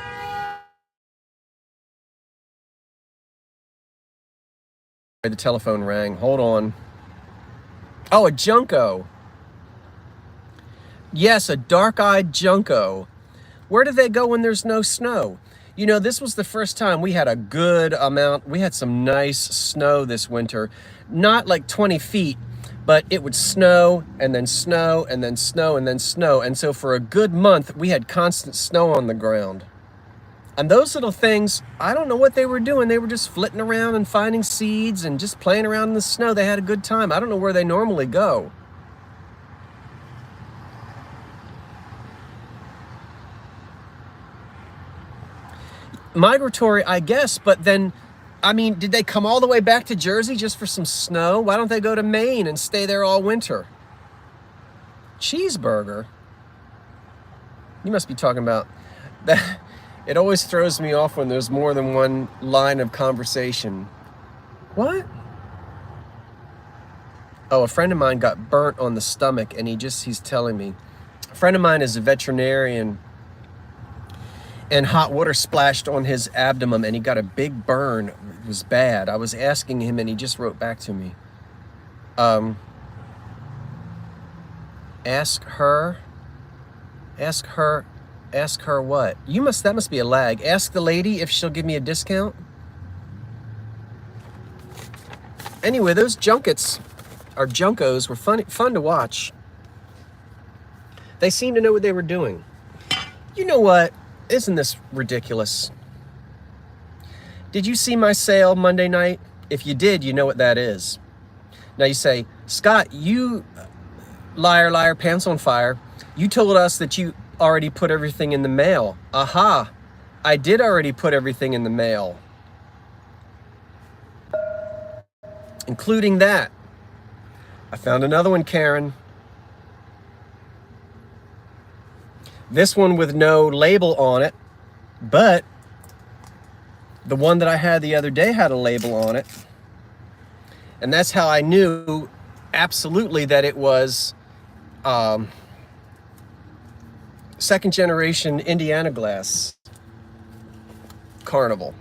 A: The telephone rang. Hold on. Oh, a Junko. Yes, a dark-eyed Junko. Where do they go when there's no snow? You know, this was the first time we had a good amount. We had some nice snow this winter. Not like 20 feet, but it would snow and then snow and then snow and then snow. And so for a good month, we had constant snow on the ground. And those little things, I don't know what they were doing. They were just flitting around and finding seeds and just playing around in the snow. They had a good time. I don't know where they normally go. Migratory, I guess, but then, I mean, did they come all the way back to Jersey just for some snow? Why don't they go to Maine and stay there all winter? Cheeseburger? You must be talking about that. It always throws me off when there's more than one line of conversation. What? Oh, a friend of mine got burnt on the stomach, and he's telling me. A friend of mine is a veterinarian, and hot water splashed on his abdomen, and he got a big burn. It was bad. I was asking him, and he just wrote back to me. Ask her what? That must be a lag. Ask the lady if she'll give me a discount. Anyway, those junkets, or Junkos, were fun to watch. They seemed to know what they were doing. You know what? Isn't this ridiculous? Did you see my sale Monday night? If you did, you know what that is. Now you say, Scott, you liar, liar, pants on fire. You told us that you already put everything in the mail. Aha, I did already put everything in the mail. Including that. I found another one, Karen. This one with no label on it, but the one that I had the other day had a label on it. And that's how I knew absolutely that it was second generation Indiana glass Carnival.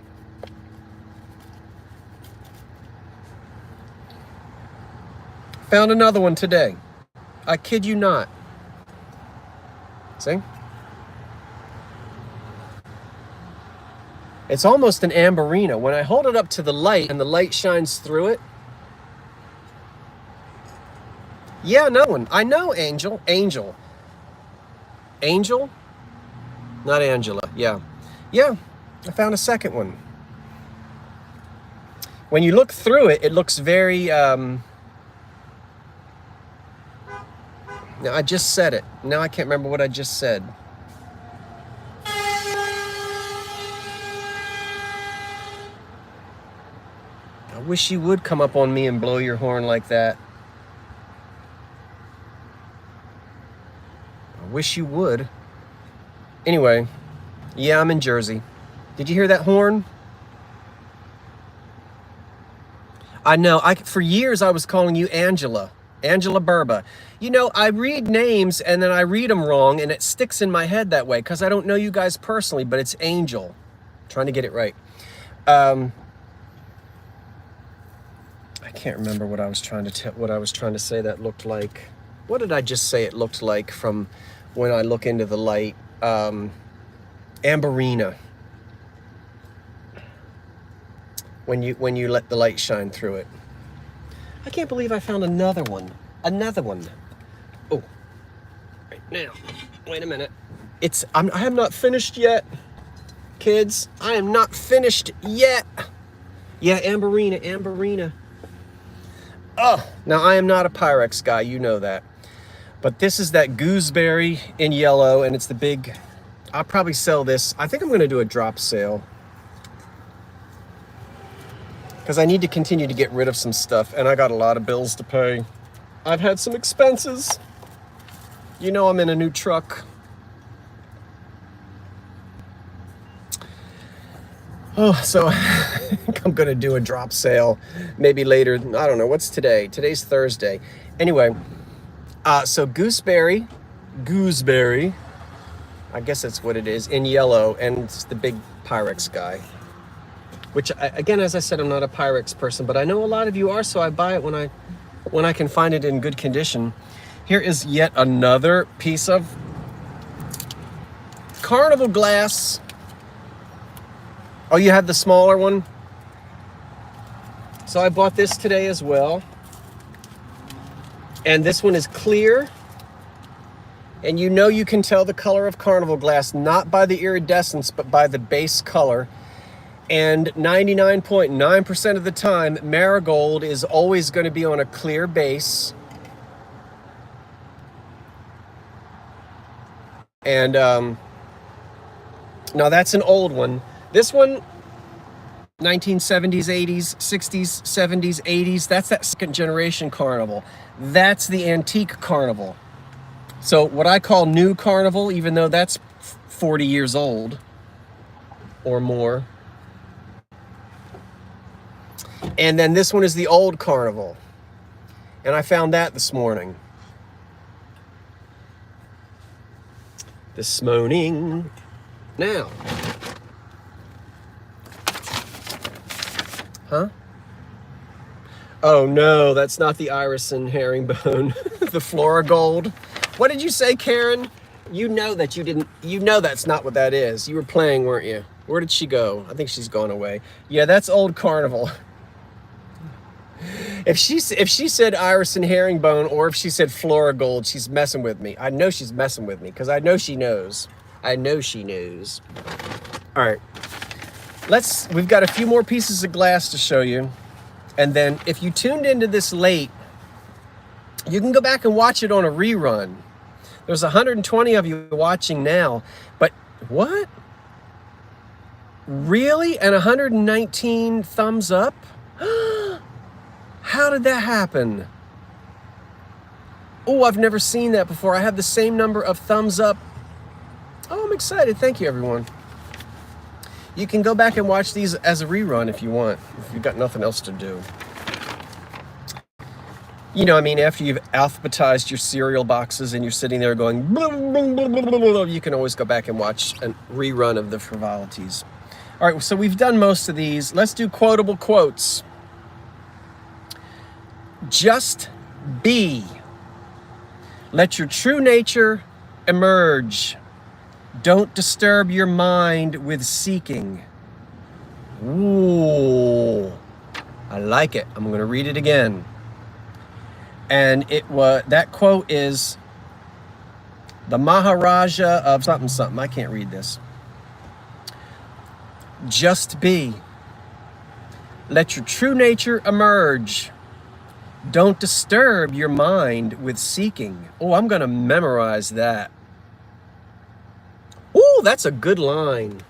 A: Found another one today. I kid you not. See? It's almost an amberina. When I hold it up to the light and the light shines through it. Yeah, no one. I know Angel. Angel? Not Angela. Yeah. Yeah, I found a second one. When you look through it, it looks very... Now, I just said it. Now I can't remember what I just said. I wish you would come up on me and blow your horn like that. I wish you would. Anyway, yeah, I'm in Jersey. Did you hear that horn? I know. For years I was calling you Angela Burba. You know, I read names and then I read them wrong, and it sticks in my head that way because I don't know you guys personally, but it's Angel. I'm trying to get it right. I can't remember what I was trying to say that looked like. What did I just say it looked like from when I look into the light? Amberina. When you let the light shine through it. I can't believe I found another one. Oh, right now. Wait a minute. I am not finished yet, kids. I am not finished yet. Yeah, Amberina. Oh, now I am not a Pyrex guy. You know that. But this is that gooseberry in yellow, and it's the big... I'll probably sell this. I think I'm going to do a drop sale. Because I need to continue to get rid of some stuff, and I got a lot of bills to pay. I've had some expenses. You know I'm in a new truck. Oh, so I think I'm going to do a drop sale maybe later. I don't know. What's today? Today's Thursday. Anyway, so gooseberry, gooseberry. I guess that's what it is, in yellow, and it's the big Pyrex guy. Which, again, as I said, I'm not a Pyrex person, but I know a lot of you are, so I buy it when I can find it in good condition. Here is yet another piece of Carnival glass. Oh, you have the smaller one? So I bought this today as well. And this one is clear. And you know you can tell the color of Carnival glass not by the iridescence, but by the base color. And 99.9% of the time, marigold is always going to be on a clear base. And now that's an old one. This one, 1970s, 80s, 60s, 70s, 80s, that's that second generation Carnival. That's the antique Carnival. So what I call new Carnival, even though that's 40 years old or more. And then this one is the old Carnival. And I found that this morning. This morning. Now. Huh? Oh no, that's not the iris and herringbone. The Florigold. What did you say, Karen? You know that you didn't, you know that's not what that is. You were playing, weren't you? Where did she go? I think she's gone away. Yeah, that's old Carnival. If she said iris and herringbone, or if she said Florigold, she's messing with me. I know she's messing with me, because I know she knows. I know she knows. All right. We've got a few more pieces of glass to show you. And then if you tuned into this late, you can go back and watch it on a rerun. There's 120 of you watching now, but what? Really? And 119 thumbs up? How did that happen? Oh, I've never seen that before. I have the same number of thumbs up. Oh, I'm excited. Thank you, everyone. You can go back and watch these as a rerun if you want, if you've got nothing else to do. You know, I mean, after you've alphabetized your cereal boxes and you're sitting there going, blah, blah, blah, blah, blah, blah, you can always go back and watch a rerun of the frivolities. All right, so we've done most of these. Let's do quotable quotes. Just be. Let your true nature emerge. Don't disturb your mind with seeking. Ooh, I like it. I'm going to read it again. And that quote is the Maharaja of something something. I can't read this. Just be. Let your true nature emerge. Don't disturb your mind with seeking. Oh, I'm going to memorize that. Ooh, that's a good line.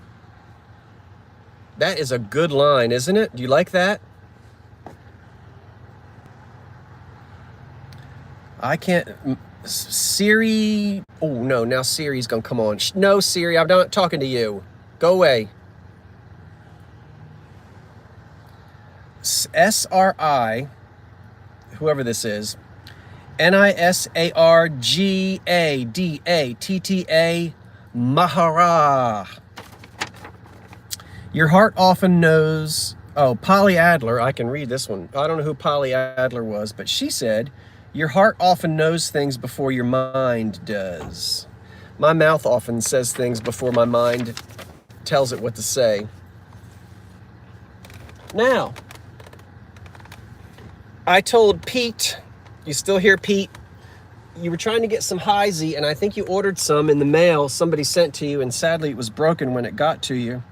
A: That is a good line, isn't it? Do you like that? I can't. Siri. Oh, no, now Siri's going to come on. No, Siri, I'm not talking to you. Go away. SRI, whoever this is, NISARGADATTA, Mahara. Your heart often knows. Oh, Polly Adler, I can read this one. I don't know who Polly Adler was, but she said, your heart often knows things before your mind does. My mouth often says things before my mind tells it what to say. Now, I told Pete, you still here, Pete? You were trying to get some Heisey, and I think you ordered some in the mail. Somebody sent to you, and sadly it was broken when it got to you.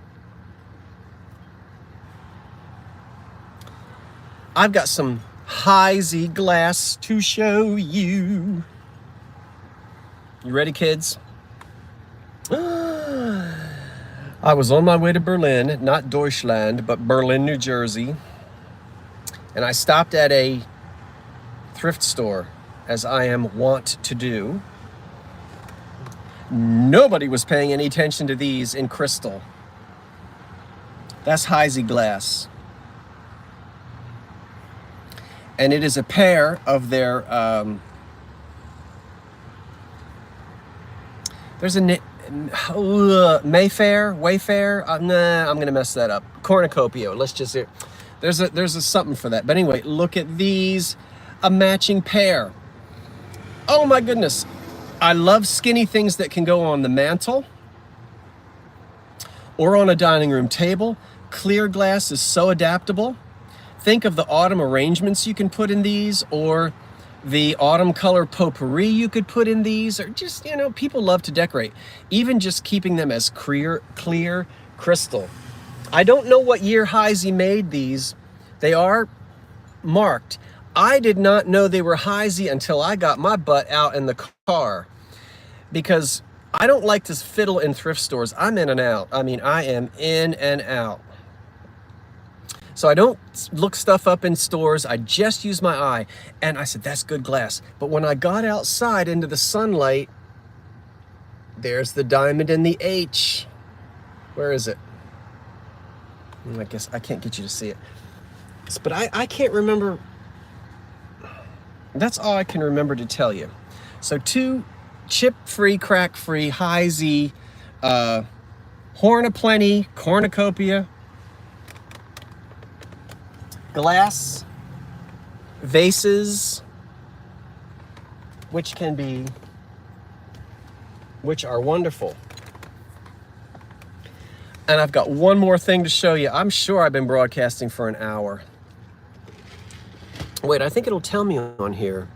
A: I've got some Heisey glass to show you. You ready, kids? I was on my way to Berlin, not Deutschland, but Berlin, New Jersey. And I stopped at a thrift store, as I am wont to do. Nobody was paying any attention to these in crystal. That's Heisey glass. And it is a pair of their There's a Wayfair. Nah, I'm gonna mess that up. Cornucopia. Let's just there's a something for that. But anyway, look at these, a matching pair. Oh my goodness, I love skinny things that can go on the mantle or on a dining room table. Clear glass is so adaptable. Think of the autumn arrangements you can put in these, or the autumn color potpourri you could put in these, or just, you know, people love to decorate. Even just keeping them as clear crystal. I don't know what year Heisey made these. They are marked. I did not know they were Heisey until I got my butt out in the car, because I don't like to fiddle in thrift stores. I'm in and out. I mean, I am in and out. So I don't look stuff up in stores. I just use my eye. And I said, that's good glass. But when I got outside into the sunlight, there's the diamond in the H. Where is it? I guess I can't get you to see it. But I can't remember. That's all I can remember to tell you. So 2 chip-free, crack-free, Heisey, Horn of Plenty, Cornucopia, glass vases, which are wonderful. And I've got one more thing to show you. I'm sure I've been broadcasting for an hour. Wait, I think it'll tell me on here.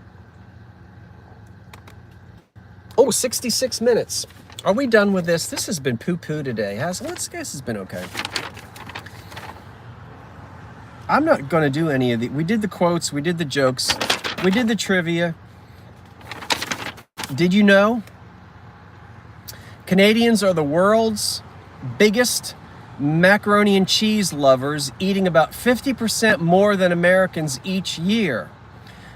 A: Oh, 66 minutes. Are we done with this? This has been poo-poo today. This has been okay. I'm not going to do any of the. We did the quotes. We did the jokes. We did the trivia. Did you know Canadians are the world's biggest macaroni and cheese lovers, eating about 50% more than Americans each year?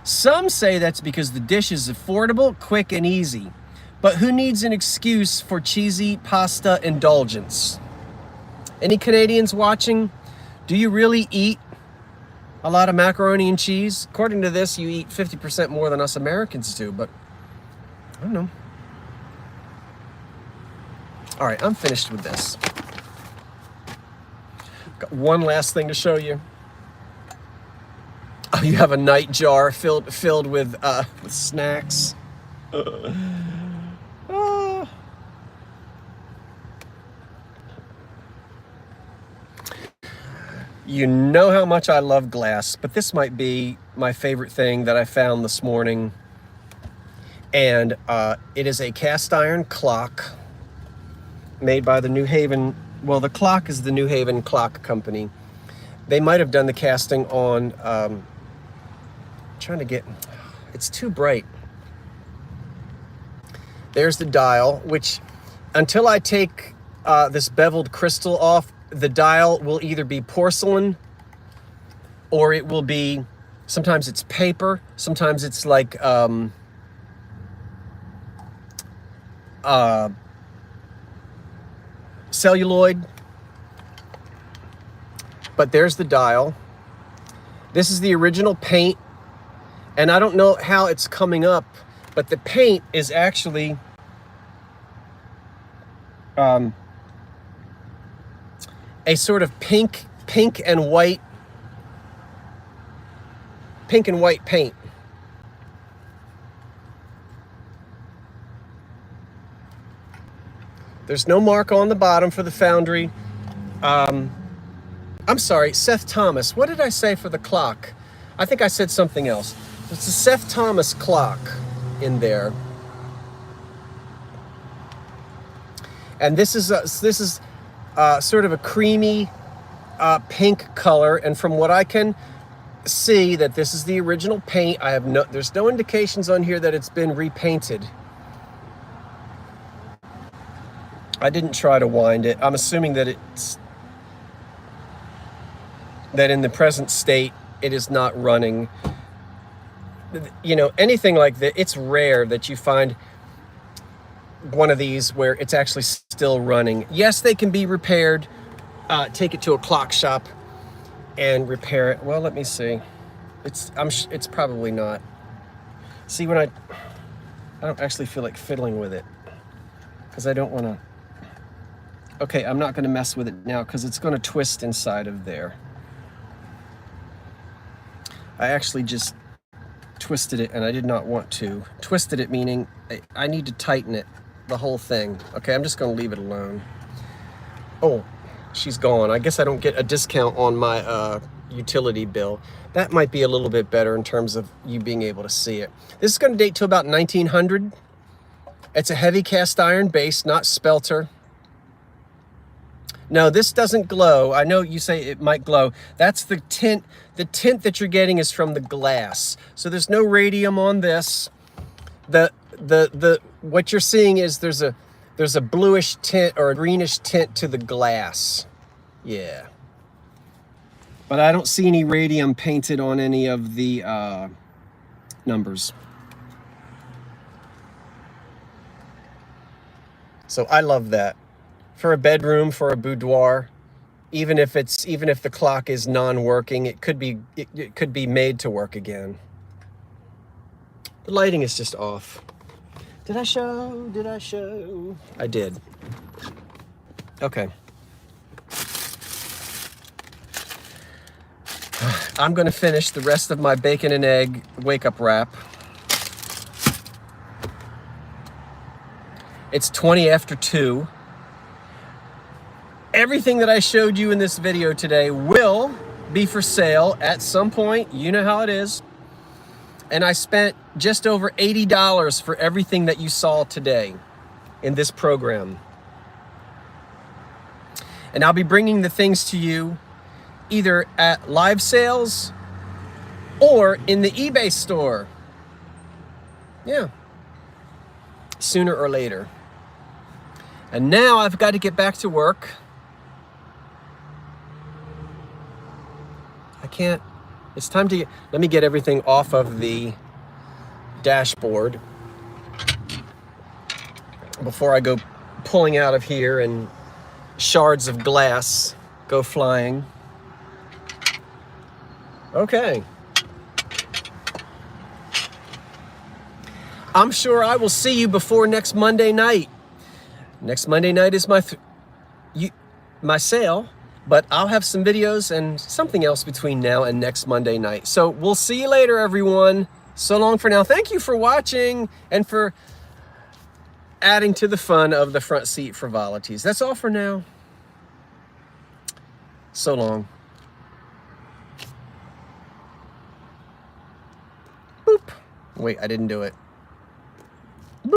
A: Some say that's because the dish is affordable, quick, and easy. But who needs an excuse for cheesy pasta indulgence? Any Canadians watching? Do you really eat a lot of macaroni and cheese? According to this, you eat 50% more than us Americans do, but I don't know. All right, I'm finished with this. Got one last thing to show you. Oh, you have a night jar filled with snacks. You know how much I love glass, but this might be my favorite thing that I found this morning. And it is a cast iron clock made by the New Haven. Well, the clock is the New Haven Clock Company. They might have done the casting on, it's too bright. There's the dial, which until I take this beveled crystal off, the dial will either be porcelain or it will be, sometimes it's paper, sometimes it's like celluloid. But there's the dial. This is the original paint, and I don't know how it's coming up, but the paint is actually a sort of pink and white paint. There's no mark on the bottom for the foundry. I'm sorry, Seth Thomas. What did I say for the clock? I think I said something else. It's a Seth Thomas clock in there. And this is sort of a creamy pink color, and from what I can see, that this is the original paint. There's no indications on here that it's been repainted. I didn't try to wind it. I'm assuming that in the present state it is not running. You know, anything like that, it's rare that you find one of these where it's actually still running. Yes, they can be repaired. Take it to a clock shop and repair it. Well, let me see. It's probably not. See, when I don't actually feel like fiddling with it. because I don't want to. Okay, I'm not going to mess with it now because it's going to twist inside of there. I actually just twisted it and I did not want to. Twisted it meaning I need to tighten it, the whole thing. Okay, I'm just going to leave it alone. Oh, she's gone. I guess I don't get a discount on my utility bill. That might be a little bit better in terms of you being able to see it. This is going to date to about 1900. It's a heavy cast iron base, not spelter. No, this doesn't glow. I know you say it might glow. That's the tint. The tint that you're getting is from the glass. So there's no radium on this. What you're seeing is there's a bluish tint or a greenish tint to the glass. Yeah. But I don't see any radium painted on any of the numbers. So I love that. For a bedroom, for a boudoir, even if the clock is non-working, it could be made to work again. The lighting is just off. Did I show? Did I show? I did. Okay. I'm going to finish the rest of my bacon and egg wake-up wrap. It's 20 after 2. Everything that I showed you in this video today will be for sale at some point. You know how it is. And I spent just over $80 for everything that you saw today in this program. And I'll be bringing the things to you either at live sales or in the eBay store. Yeah. Sooner or later. And now I've got to get back to work. I can't, it's time to let me get everything off of the dashboard before I go pulling out of here and shards of glass go flying. Okay. I'm sure I will see you before next Monday night. Next Monday night is my sale. But I'll have some videos and something else between now and next Monday night. So we'll see you later, everyone. So long for now. Thank you for watching and for adding to the fun of the front seat frivolities. That's all for now. So long. Boop. Wait, I didn't do it.